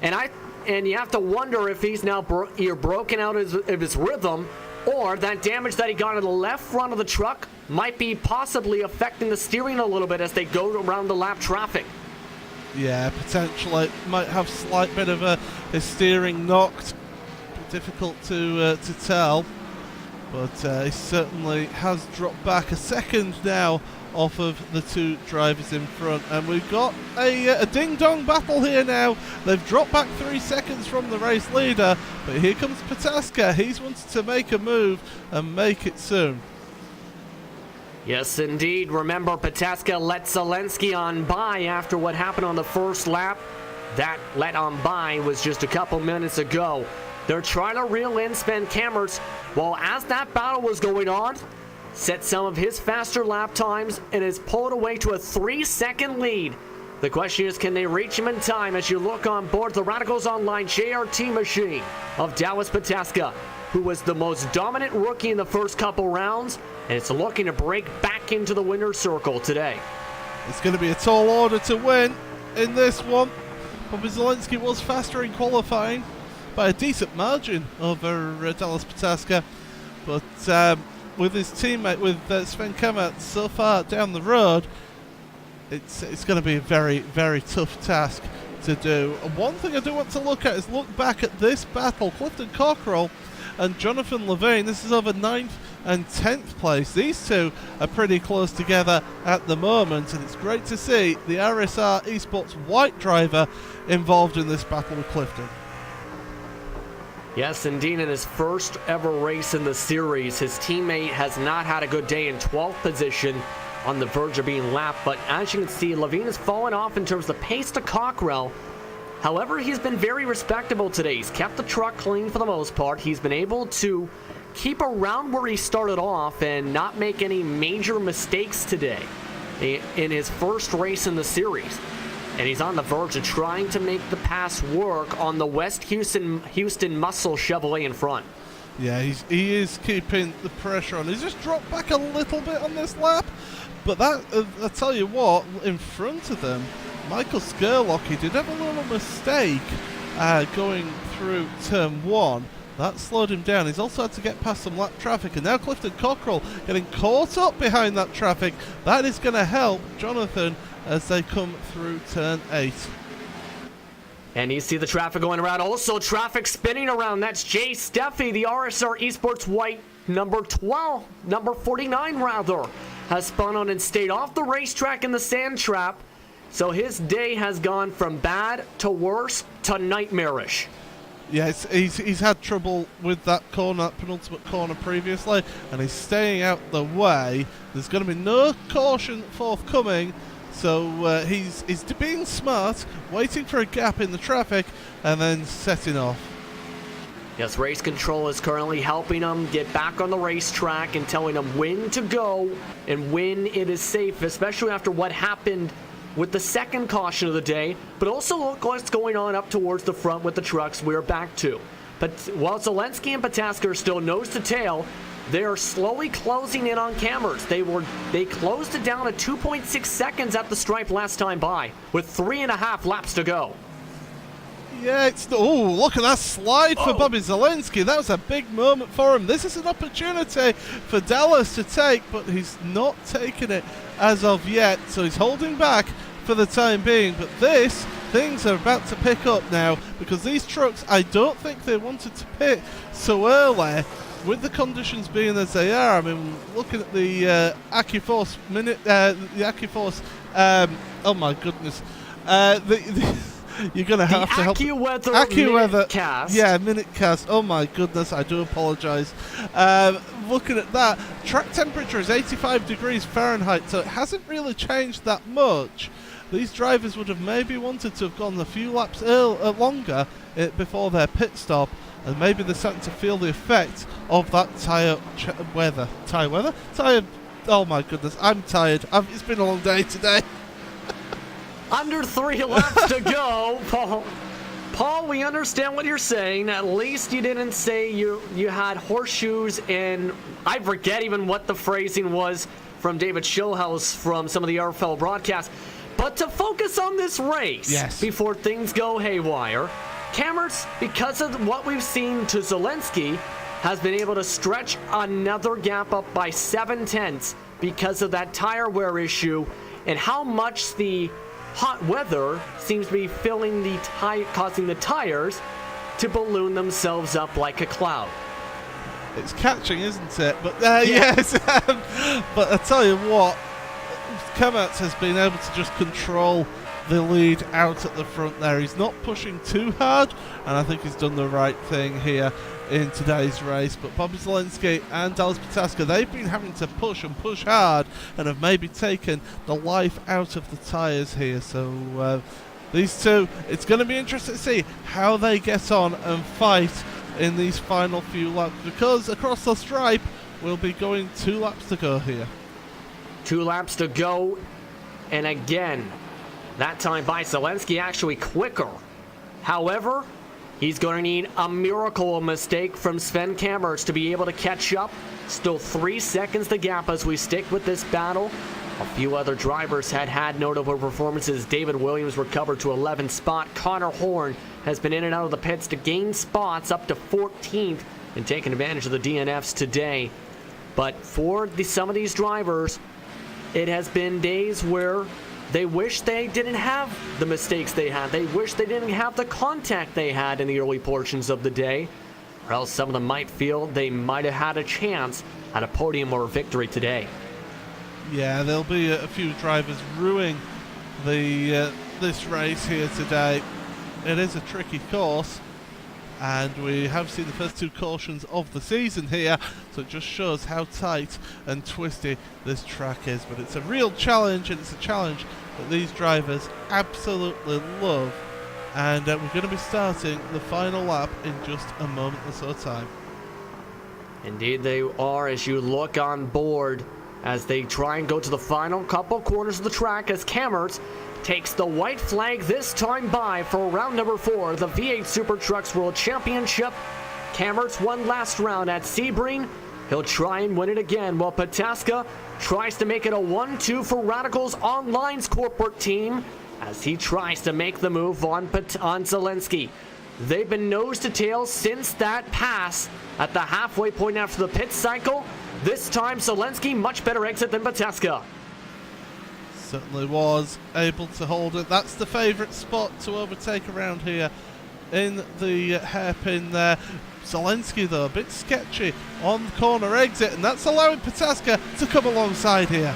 and you have to wonder if he's now either broken out of his rhythm, or that damage that he got in the left front of the truck might be possibly affecting the steering a little bit as they go around the lap traffic. Yeah, potentially. Might have slight bit of his steering knocked. Difficult to tell. But he certainly has dropped back a second now off of the 2 drivers in front. And we've got a ding-dong battle here now. They've dropped back 3 seconds from the race leader. But here comes Pataska. He's wanted to make a move and make it soon. Yes, indeed. Remember, Pataska let Zelensky on by after what happened on the first lap. That let on by was just a couple minutes ago. They're trying to reel in Sven Kammers. Well, as that battle was going on, set some of his faster lap times and is pulled away to a 3-second lead. The question is, can they reach him in time? As you look on board the Radicals Online JRT machine of Dallas Pataska, who was the most dominant rookie in the first couple rounds, and it's looking to break back into the winner's circle today. It's going to be a tall order to win in this one. Bobby Zelensky was faster in qualifying by a decent margin over Dallas Pataska, but with his teammate, with Sven Kammert so far down the road, it's going to be a very, very tough task to do. And one thing I do want to look at is look back at this battle. Clifton Cockrell and Jonathan Levine, this is over 9th and 10th place. These two are pretty close together at the moment, and it's great to see the RSR Esports white driver involved in this battle with Clifton. Yes, indeed, in his first ever race in the series, his teammate has not had a good day in 12th position, on the verge of being lapped. But as you can see, Levine has fallen off in terms of pace to Cockrell. However, he's been very respectable today. He's kept the truck clean for the most part. He's been able to keep around where he started off and not make any major mistakes today in his first race in the series. And he's on the verge of trying to make the pass work on the West Houston Muscle Chevrolet in front. Yeah, he is keeping the pressure on. He's just dropped back a little bit on this lap. But that, I tell you what, in front of them, Michael Skurlock, he did have a little mistake going through turn 1. That slowed him down. He's also had to get past some lap traffic. And now Clifton Cockrell getting caught up behind that traffic. That is going to help Jonathan as they come through turn 8. And you see the traffic going around. Also, traffic spinning around. That's Jay Steffi, the RSR Esports white, number 49 rather, has spun on and stayed off the racetrack in the sand trap. So his day has gone from bad to worse to nightmarish. Yes, he's had trouble with that corner, that penultimate corner previously, and he's staying out the way. There's going to be no caution forthcoming, so he's being smart, waiting for a gap in the traffic, and then setting off. Yes, race control is currently helping him get back on the racetrack and telling him when to go and when it is safe, especially after what happened with the second caution of the day. But also look what's going on up towards the front with the trucks we're back to. But while Zelensky and Pataska are still nose to tail, they are slowly closing in on Kammers. They closed it down at 2.6 seconds at the stripe last time by, with 3.5 laps to go. Yeah, look at that slide for Bobby Zalenski. That was a big moment for him. This is an opportunity for Dallas to take, but he's not taken it as of yet, so he's holding back for the time being. But things are about to pick up now, because these trucks, I don't think they wanted to pit so early with the conditions being as they are. I mean, looking at the AccuForce oh my goodness, you're going to have to help. AccuWeather cast. Yeah, minute cast. Oh my goodness, I do apologise. Looking at that, track temperature is 85 degrees Fahrenheit, so it hasn't really changed that much. These drivers would have maybe wanted to have gone a few laps longer before their pit stop, and maybe they're starting to feel the effect of that tyre weather. Oh my goodness, I'm tired. It's been a long day today. Under 3 laps to go, Paul. Paul, we understand what you're saying. At least you didn't say you had horseshoes in, I forget even what the phrasing was from David Schillhaus from some of the RFL broadcasts. But to focus on this race, before things go haywire, Cameron's, because of what we've seen to Zalenski, has been able to stretch another gap up by 7/10 because of that tire wear issue, and how much the hot weather seems to be causing the tires to balloon themselves up like a cloud. It's catching, isn't it? But yes. But I tell you what, Kemmertz has been able to just control the lead out at the front there. He's not pushing too hard, and I think he's done the right thing here in today's race. But Bobby Zalenski and Dallas Pataska, they've been having to push and push hard, and have maybe taken the life out of the tyres here. So these two, it's going to be interesting to see how they get on and fight in these final few laps, because across the stripe we'll be going 2 laps to go here. 2 laps to go, and again, that time by Zalenski actually quicker. However, he's going to need a miracle mistake from Sven Kammerts to be able to catch up. Still 3 seconds the gap as we stick with this battle. A few other drivers had notable performances. David Williams recovered to 11th spot. Connor Horn has been in and out of the pits to gain spots up to 14th and taking advantage of the DNFs today. But for some of these drivers, it has been days where they wish they didn't have the mistakes they had. They wish they didn't have the contact they had in the early portions of the day, or else some of them might feel they might have had a chance at a podium or a victory today. Yeah, there'll be a few drivers ruining this race here today. It is a tricky course, and we have seen the first 2 cautions of the season here, so it just shows how tight and twisty this track is. But it's a real challenge, and it's a challenge that these drivers absolutely love. And we're going to be starting the final lap in just a moment or so time. Indeed they are, as you look on board as they try and go to the final couple corners of the track, as Kammerts takes the white flag this time by for round number 4, the V8 SuperTrucks World Championship. Kammerts won last round at Sebring. He'll try and win it again, while Pataska tries to make it a 1-2 for Radicals Online's corporate team as he tries to make the move on Zalenski. They've been nose to tail since that pass at the halfway point after the pit cycle. This time, Zalenski much better exit than Pataska. Certainly was able to hold it. That's the favourite spot to overtake around here in the hairpin there. Zalenski, though, a bit sketchy on the corner exit, and that's allowing Pataska to come alongside here.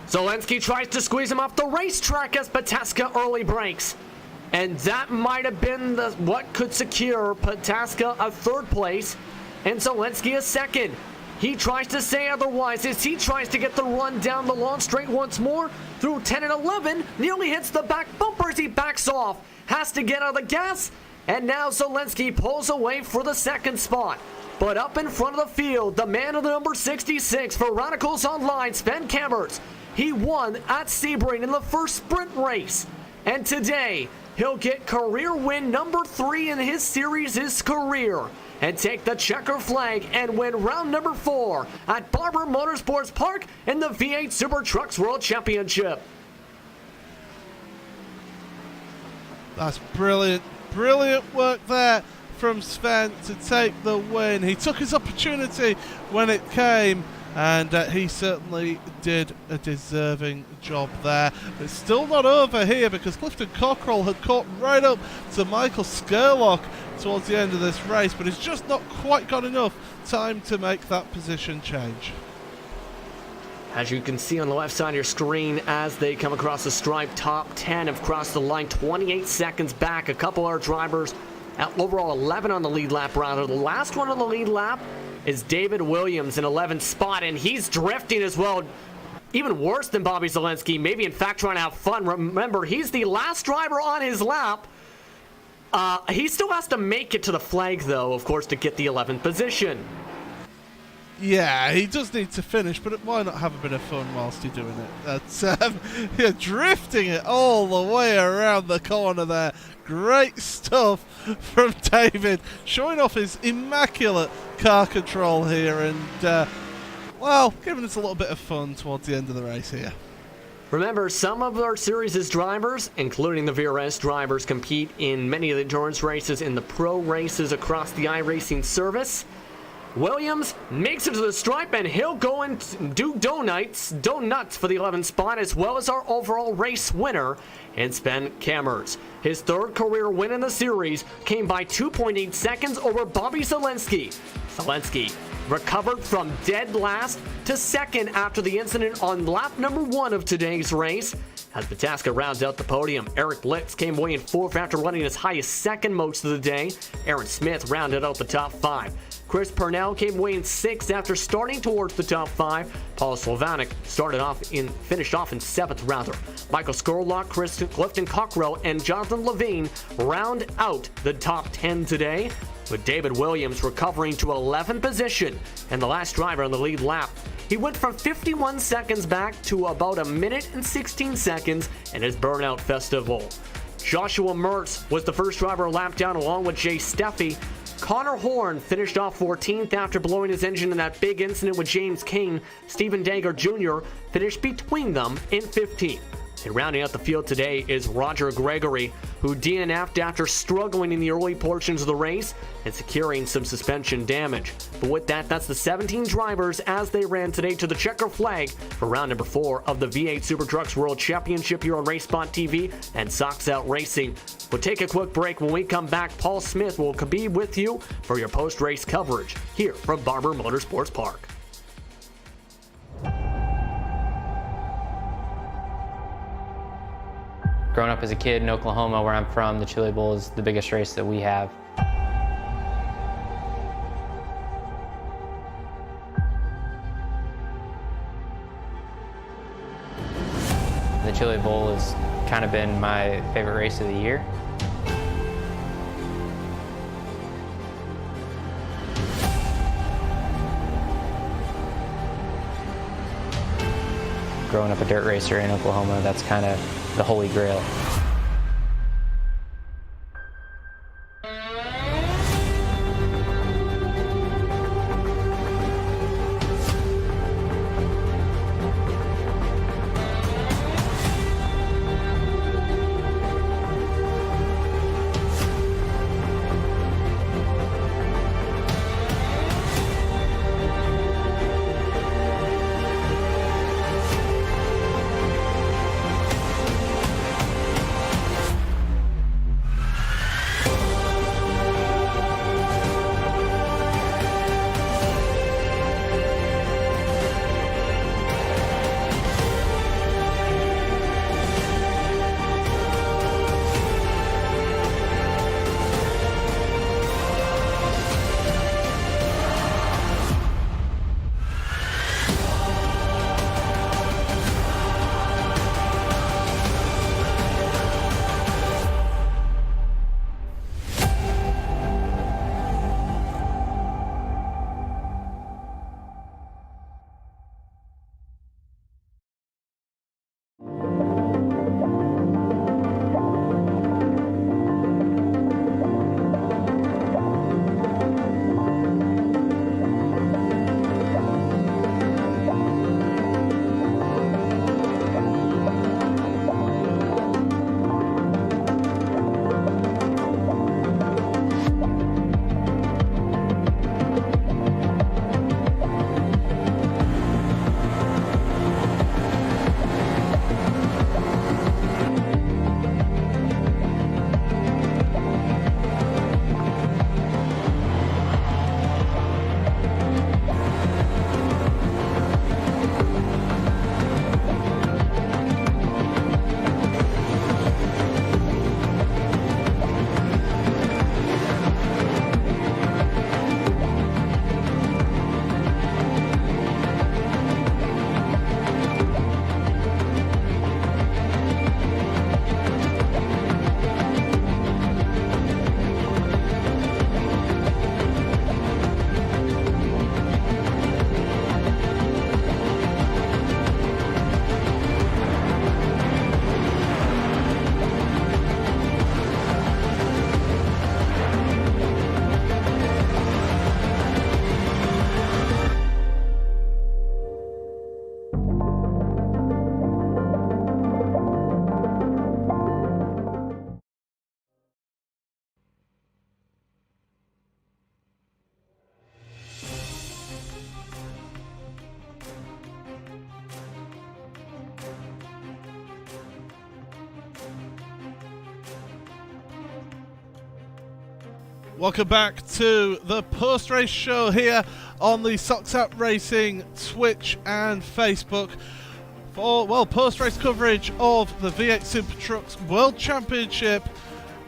Zalenski tries to squeeze him off the racetrack as Pataska early breaks. And that might have been what could secure Pataska a 3rd place and Zalenski a 2nd. He tries to say otherwise as he tries to get the run down the long straight once more through 10 and 11. Nearly hits the back bumper as he backs off. Has to get out of the gas. And now Zalenski pulls away for the 2nd spot. But up in front of the field, the man of the number 66 for Radicals Online, Sven Kammerts. He won at Sebring in the first sprint race. And today, he'll get career win number 3 in his series' career, and take the checker flag and win round number 4 at Barber Motorsports Park in the V8 SuperTrucks World Championship. That's brilliant. Brilliant work there from Sven to take the win. He took his opportunity when it came, and he certainly did a deserving job there. But it's still not over here, because Clifton Cockrell had caught right up to Michael Skurlock towards the end of this race, but he's just not quite got enough time to make that position change. As you can see on the left side of your screen, as they come across the stripe, top 10 have crossed the line, 28 seconds back. A couple of our drivers at overall 11 on the lead lap rather. The last one on the lead lap is David Williams in 11th spot, and he's drifting as well. Even worse than Bobby Zalenski, maybe in fact trying to have fun. Remember, he's the last driver on his lap. He still has to make it to the flag, though, of course, to get the 11th position. Yeah, he does need to finish, but why not have a bit of fun whilst you're doing it? That's drifting it all the way around the corner there. Great stuff from David, showing off his immaculate car control here, and well, giving us a little bit of fun towards the end of the race here. Remember, some of our series' drivers, including the VRS drivers, compete in many of the endurance races in the pro races across the iRacing service. Williams makes it to the stripe, and he'll go and do donuts for the 11th spot, as well as our overall race winner in Sven Kammers. His third career win in the series came by 2.8 seconds over Bobby Zalenski. Zalenski recovered from dead last to second after the incident on lap number 1 of today's race. As Pataska rounds out the podium, Eric Blitz came away in 4th after running as high as second most of the day. Aaron Smith rounded out the top 5. Chris Purnell came away in 6th after starting towards the top 5. Paul Slovanik finished off in 7th rather. Michael Skurlock, Clifton Cockrell, and Jonathan Levine round out the top 10 today, with David Williams recovering to 11th position and the last driver on the lead lap. He went from 51 seconds back to about a minute and 16 seconds in his burnout festival. Joshua Mertz was the first driver lapped down along with Jay Steffi. Connor Horn finished off 14th after blowing his engine in that big incident with James Kane. Stephen Dagger Jr. finished between them in 15th. And rounding out the field today is Roger Gregory, who DNF'd after struggling in the early portions of the race and securing some suspension damage. But with that, that's the 17 drivers as they ran today to the checker flag for round number 4 of the V8 SuperTrucks World Championship here on RaceSpot TV and Sox Out Racing. We'll take a quick break. When we come back, Paul Smith will be with you for your post-race coverage here from Barber Motorsports Park. Growing up as a kid in Oklahoma, where I'm from, the Chili Bowl is the biggest race that we have. The Chili Bowl has kind of been my favorite race of the year. Growing up a dirt racer in Oklahoma, that's kind of the holy grail. Welcome back to the post-race show here on the Socks Out Racing Twitch and Facebook for, well, post-race coverage of the V8 SuperTrucks World Championship.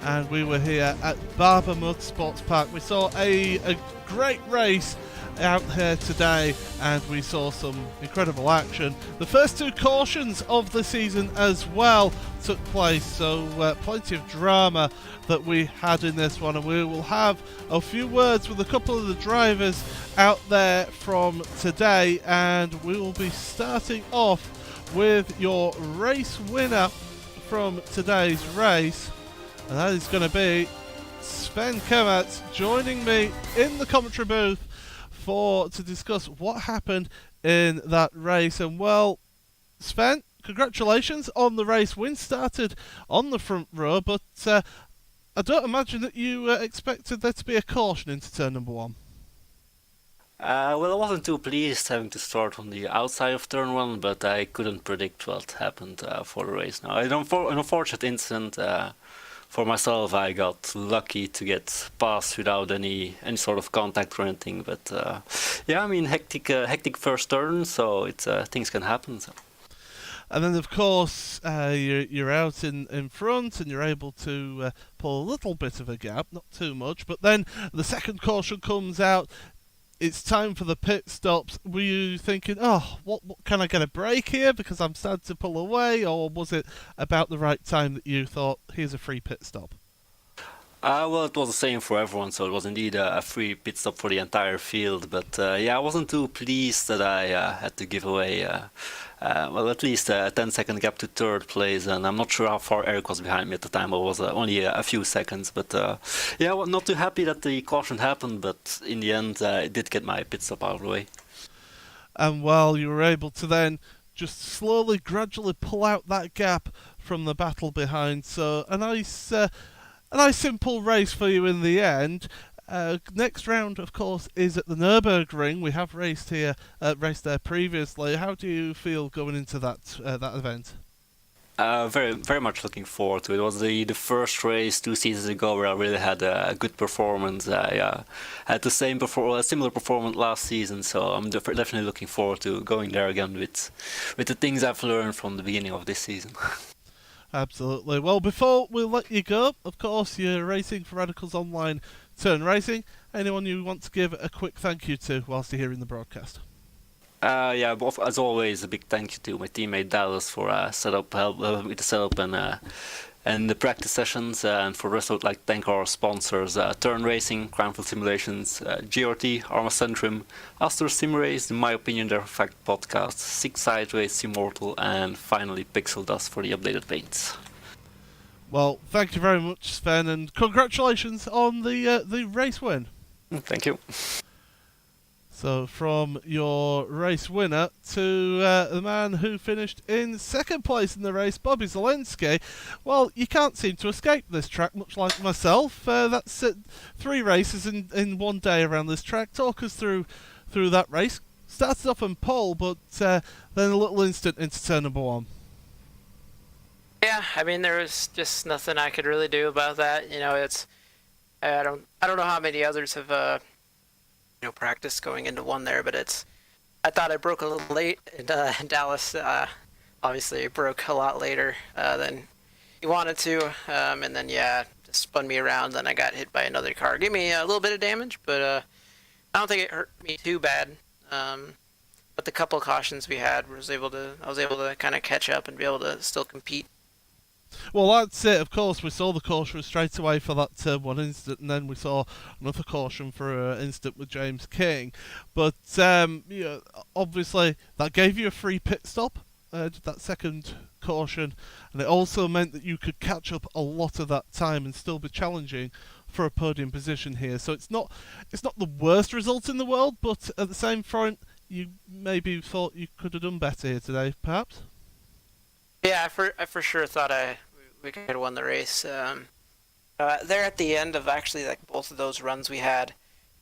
And we were here at Barber Motorsports Park. We saw a great race out here today, and we saw some incredible action. The first two cautions of the season as well took place, so plenty of drama that we had in this one, and we will have a few words with a couple of the drivers out there from today, and we will be starting off with your race winner from today's race, and that is going to be Sven Kemert joining me in the commentary booth to discuss what happened in that race. And well, Sven, congratulations on the race win. Started on the front row, but I don't imagine that you expected there to be a caution into turn number one. Well, I wasn't too pleased having to start on the outside of turn one, but I couldn't predict what happened for the race. Now, an unfortunate incident. For myself, I got lucky to get past without any sort of contact or anything. But yeah, I mean, hectic first turn, so things can happen. So. And then, of course, you're out in front, and you're able to pull a little bit of a gap, not too much. But then the second caution comes out. It's time for the pit stops. Were you thinking, what can I get a break here because I'm starting to pull away, or was it about the right time that you thought, here's a free pit stop? Well, it was the same for everyone, so it was indeed a free pit stop for the entire field. But yeah, I wasn't too pleased that I had to give away, at least a 10-second gap to third place, and I'm not sure how far Eric was behind me at the time. It was only a few seconds, but yeah, well, not too happy that the caution happened, but in the end, I did get my pit stop out of the way. And well, you were able to then just slowly, gradually pull out that gap from the battle behind, so a nice simple race for you in the end. Next round, of course, is at the Nürburgring. We have raced there previously. How do you feel going into that event? Very, very much looking forward to it. It was the first race 2 seasons ago where I really had a good performance. I had the similar performance last season, so I'm definitely looking forward to going there again with the things I've learned from the beginning of this season. Absolutely. Well, before we let you go, of course, you're racing for Radicals Online Turn Racing. Anyone you want to give a quick thank you to whilst you're hearing the broadcast? Yeah, as always, a big thank you to my teammate Dallas for help with the setup and the practice sessions. And for the rest, I would like to thank our sponsors: Turn Racing, Cranfield Simulations, GRT, Arma Centrum, Astor Sim Race, in my opinion, their fact podcast, Six Sideways, Immortal, and finally Pixel Dust for the updated paints. Well, thank you very much, Sven, and congratulations on the race win. Thank you. So from your race winner to the man who finished in second place in the race, Bobby Zelensky. Well, you can't seem to escape this track, much like myself. That's 3 races in one day around this track. Talk us through that race. Started off on pole, but then a little instant into turn number 1. Yeah, I mean, there was just nothing I could really do about that. You know, I don't know how many others have practiced going into one there, but I thought I broke a little late, and Dallas obviously broke a lot later than he wanted to, and then just spun me around. Then I got hit by another car, gave me a little bit of damage, but I don't think it hurt me too bad. But the couple of cautions we had, I was able to kind of catch up and be able to still compete. Well, that's it. Of course, we saw the caution straight away for that one instant, and then we saw another caution for an instant with James King. But obviously, that gave you a free pit stop, that second caution, and it also meant that you could catch up a lot of that time and still be challenging for a podium position here. So it's not the worst result in the world, but at the same front, you maybe thought you could have done better here today, perhaps? Yeah, I for sure thought we could have won the race. There at the end of actually like both of those runs we had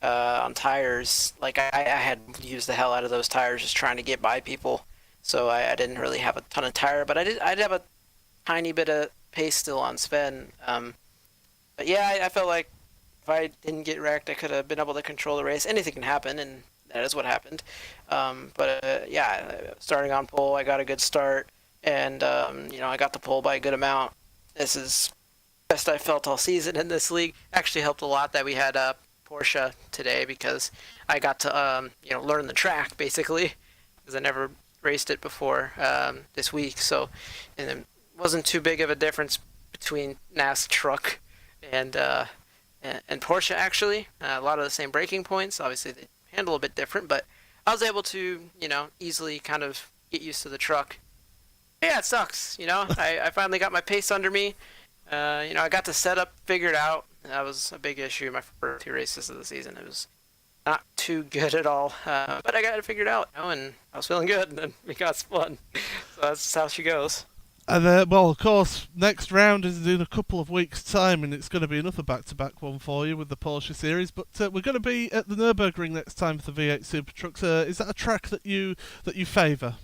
on tires, like I had used the hell out of those tires just trying to get by people. So I didn't really have a ton of tire, but I'd have a tiny bit of pace still on Sven. But yeah, I felt like if I didn't get wrecked, I could have been able to control the race. Anything can happen, and that is what happened. Yeah, starting on pole, I got a good start, and I got the pole by a good amount. This is the best I felt all season in this league. Actually helped a lot that we had Porsche today, because I got to learn the track basically, because I never raced it before this week. So, and it wasn't too big of a difference between NAS truck and Porsche actually. A lot of the same braking points. Obviously they handle a bit different, but I was able to easily kind of get used to the truck. Yeah, it sucks. I finally got my pace under me. I got the setup figured out. That was a big issue in my first 2 races of the season. It was not too good at all, but I got it figured out, and I was feeling good, and then we got spun. So that's how she goes. And well, of course, next round is in a couple of weeks' time, and it's going to be another back-to-back one for you with the Porsche series. But we're going to be at the Nürburgring next time for the V8 SuperTrucks. Is that a track that you favour?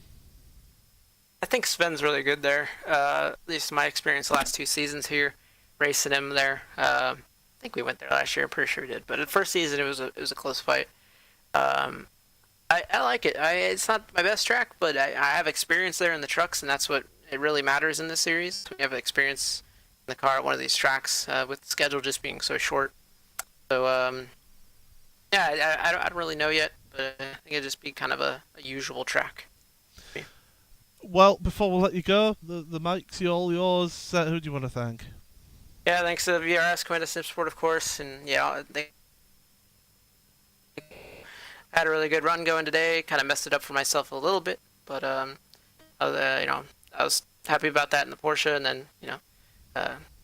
I think Sven's really good there. At least my experience the last 2 seasons here, racing him there. I think we went there last year. I'm pretty sure we did. But the first season, it was a close fight. I like it. It's not my best track, but I have experience there in the trucks, and that's what it really matters in this series. We have experience in the car at one of these tracks, with the schedule just being so short. So I don't really know yet, but I think it'd just be kind of a usual track. Well, before we let you go, the mic's all yours. Who do you want to thank? Yeah, thanks to VRS, Command SuperSport, of course, and they had a really good run going today. Kind of messed it up for myself a little bit, but I was happy about that in the Porsche, and then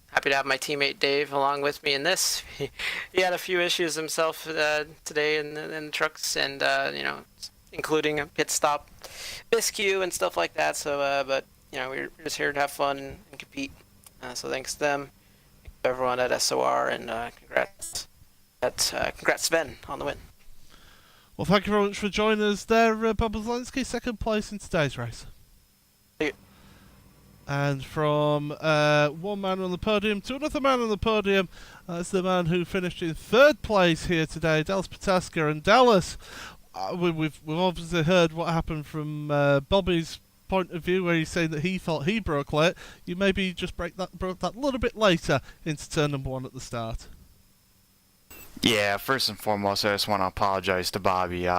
happy to have my teammate Dave along with me in this. He had a few issues himself today in the trucks, and including a pit stop miscue and stuff like that. So, but we're just here to have fun and compete. So thanks to them, everyone at SOR, and congrats Sven on the win. Well, thank you very much for joining us there, Bob Zielinski, second place in today's race. Thank you. And from one man on the podium to another man on the podium, that's the man who finished in 3rd place here today, Dallas Pataska. And Dallas, we've obviously heard what happened from Bobby's point of view, where he's saying that he thought he broke late. You maybe just broke that a little bit later into turn number 1 at the start. Yeah, first and foremost, I just want to apologize to Bobby.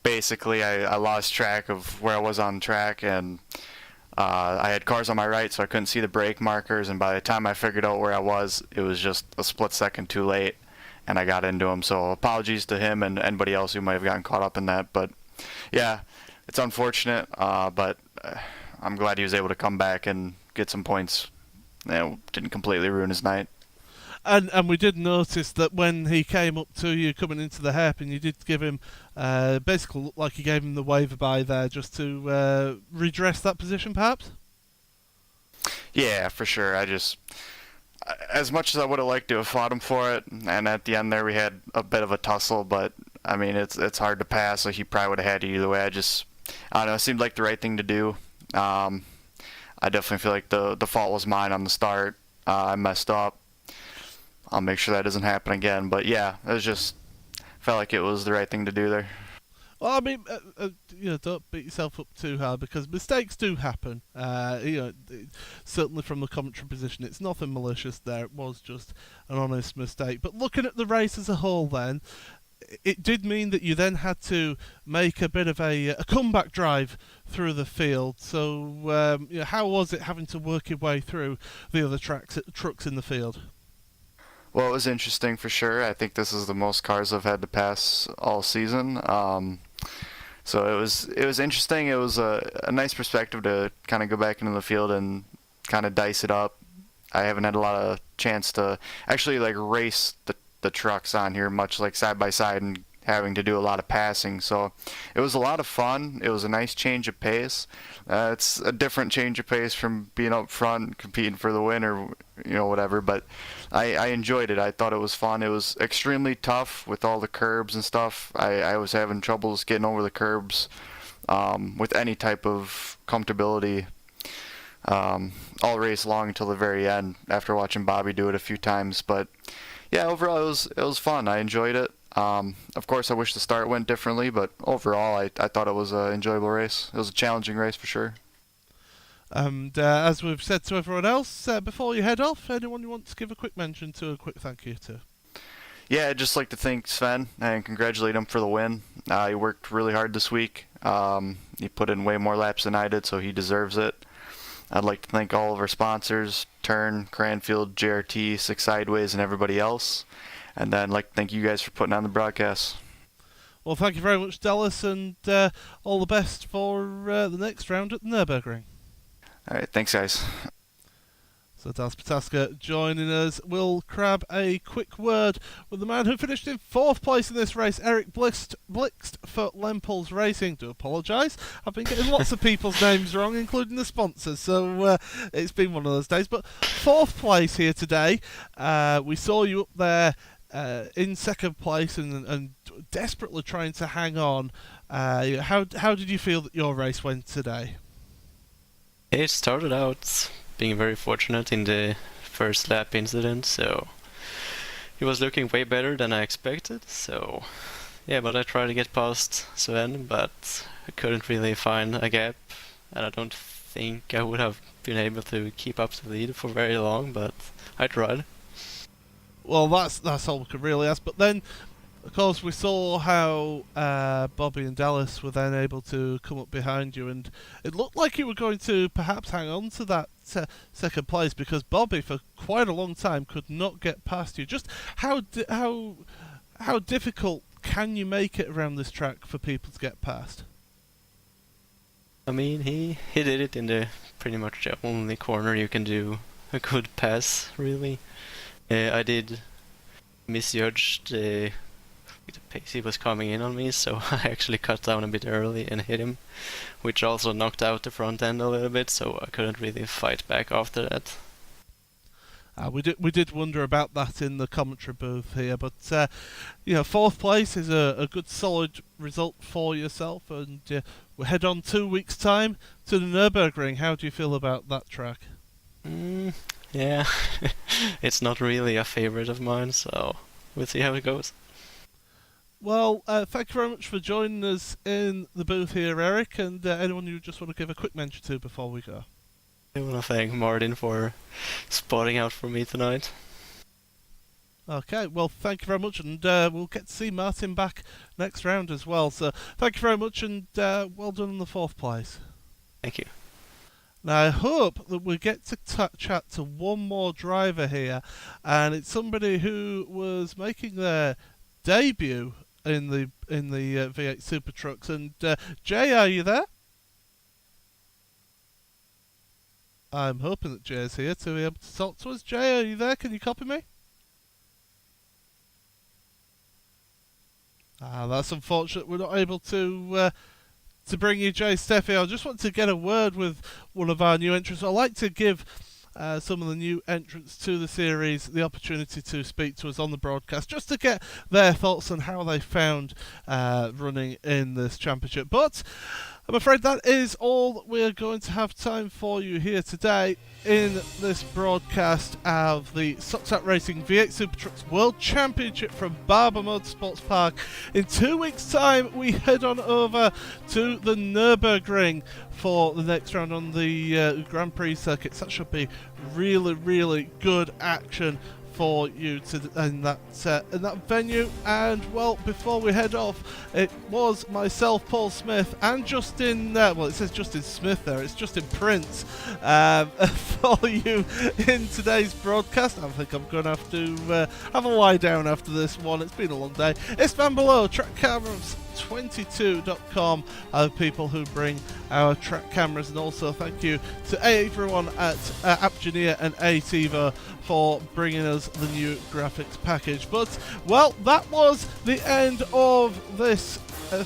Basically, I lost track of where I was on the track, and I had cars on my right, so I couldn't see the brake markers, and by the time I figured out where I was, it was just a split second too late, and I got into him. So apologies to him and anybody else who might have gotten caught up in that. But yeah, it's unfortunate, but I'm glad he was able to come back and get some points. Didn't completely ruin his night. And we did notice that when he came up to you coming into the hairpin, you did give him, basically looked like you gave him the waiver by there just to redress that position, perhaps? Yeah, for sure. As much as I would have liked to have fought him for it, and at the end there we had a bit of a tussle, but I mean, it's hard to pass, so he probably would have had it either way. I don't know, it seemed like the right thing to do. I definitely feel like the fault was mine on the start. I messed up. I'll make sure that doesn't happen again. But yeah, felt like it was the right thing to do there. Well, I mean, don't beat yourself up too hard, because mistakes do happen. Certainly from the commentary position, it's nothing malicious there. It was just an honest mistake. But looking at the race as a whole, then, it did mean that you then had to make a bit of a comeback drive through the field. So, how was it having to work your way through the other trucks in the field? Well, it was interesting for sure. I think this is the most cars I've had to pass all season. So it was interesting. It was a nice perspective to kind of go back into the field and kind of dice it up. I haven't had a lot of chance to actually race the trucks on here, much like side by side, and having to do a lot of passing. So it was a lot of fun. It was a nice change of pace. It's a different change of pace from being up front competing for the win or whatever, but I enjoyed it. I thought it was fun. It was extremely tough with all the curbs and stuff. I was having troubles getting over the curbs with any type of comfortability all race long until the very end after watching Bobby do it a few times. But Yeah, overall it was fun. I enjoyed it. Of course, I wish the start went differently, but overall, I thought it was an enjoyable race. It was a challenging race for sure. And as we've said to everyone else, before you head off, anyone you want to give a quick mention to, a quick thank you to? Yeah, I'd just like to thank Sven and congratulate him for the win. He worked really hard this week. He put in way more laps than I did, so he deserves it. I'd like to thank all of our sponsors, Turn, Cranfield, JRT, Six Sideways, and everybody else. And then I'd like to thank you guys for putting on the broadcast. Well, thank you very much, Dallas, and all the best for the next round at the Nürburgring. All right, thanks, guys. So Dallas Pataska joining us. We'll grab a quick word with the man who finished in 4th place in this race, Eric Blixt for Lempels Racing. Do apologise. I've been getting lots of people's names wrong, including the sponsors, so it's been one of those days. But 4th place here today. We saw you up there in 2nd place and desperately trying to hang on. How did you feel that your race went today? It started out being very fortunate in the first lap incident, so it was looking way better than I expected. So yeah, but I tried to get past Sven, but I couldn't really find a gap, and I don't think I would have been able to keep up the lead for very long, but I tried. Well, that's all we could really ask. But then, of course, we saw how Bobby and Dallas were then able to come up behind you, and it looked like you were going to perhaps hang on to that 2nd place, because Bobby, for quite a long time, could not get past you. Just how difficult can you make it around this track for people to get past? I mean, he did it in the pretty much the only corner you can do a good pass, really. I did misjudge the pace he was coming in on me, so I actually cut down a bit early and hit him, which also knocked out the front end a little bit, so I couldn't really fight back after that. We did wonder about that in the commentary booth here, but 4th place is a good solid result for yourself, and we head on 2 weeks' time to the Nürburgring. How do you feel about that track? Yeah, it's not really a favorite of mine, so we'll see how it goes. Well, thank you very much for joining us in the booth here, Eric, and anyone you just want to give a quick mention to before we go? I want to thank Martin for spotting out for me tonight. Okay, well, thank you very much, and we'll get to see Martin back next round as well. So, thank you very much, and well done in the 4th place. Thank you. Now, I hope that we get to chat to one more driver here, and it's somebody who was making their debut in the V8 SuperTrucks. And Jay, are you there? I'm hoping that Jay's here to be able to talk to us. Jay, are you there? Can you copy me? That's unfortunate. We're not able to bring you Jay Steffi. I just want to get a word with one of our new entrants. I'd like to give some of the new entrants to the series the opportunity to speak to us on the broadcast, just to get their thoughts on how they found running in this championship. But I'm afraid that is all that we're going to have time for you here today in this broadcast of the Soxat Racing V8 SuperTrucks World Championship from Barber Motorsports Park. In 2 weeks' time, we head on over to the Nürburgring for the next round on the Grand Prix circuits. That should be really, really good action for you in that venue. And well, before we head off, it was myself, Paul Smith, and Justin. Well, it says Justin Smith there. It's Justin Prince for you in today's broadcast. I think I'm going to have to have a lie down after this one. It's been a long day. Istvan below Track Cameras 22.com are the people who bring our track cameras, and also thank you to everyone at Apgeneer and ATEVO for bringing us the new graphics package. But well, that was the end of this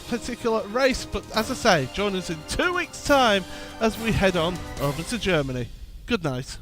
particular race, but as I say, join us in 2 weeks' time as we head on over to Germany. Good night.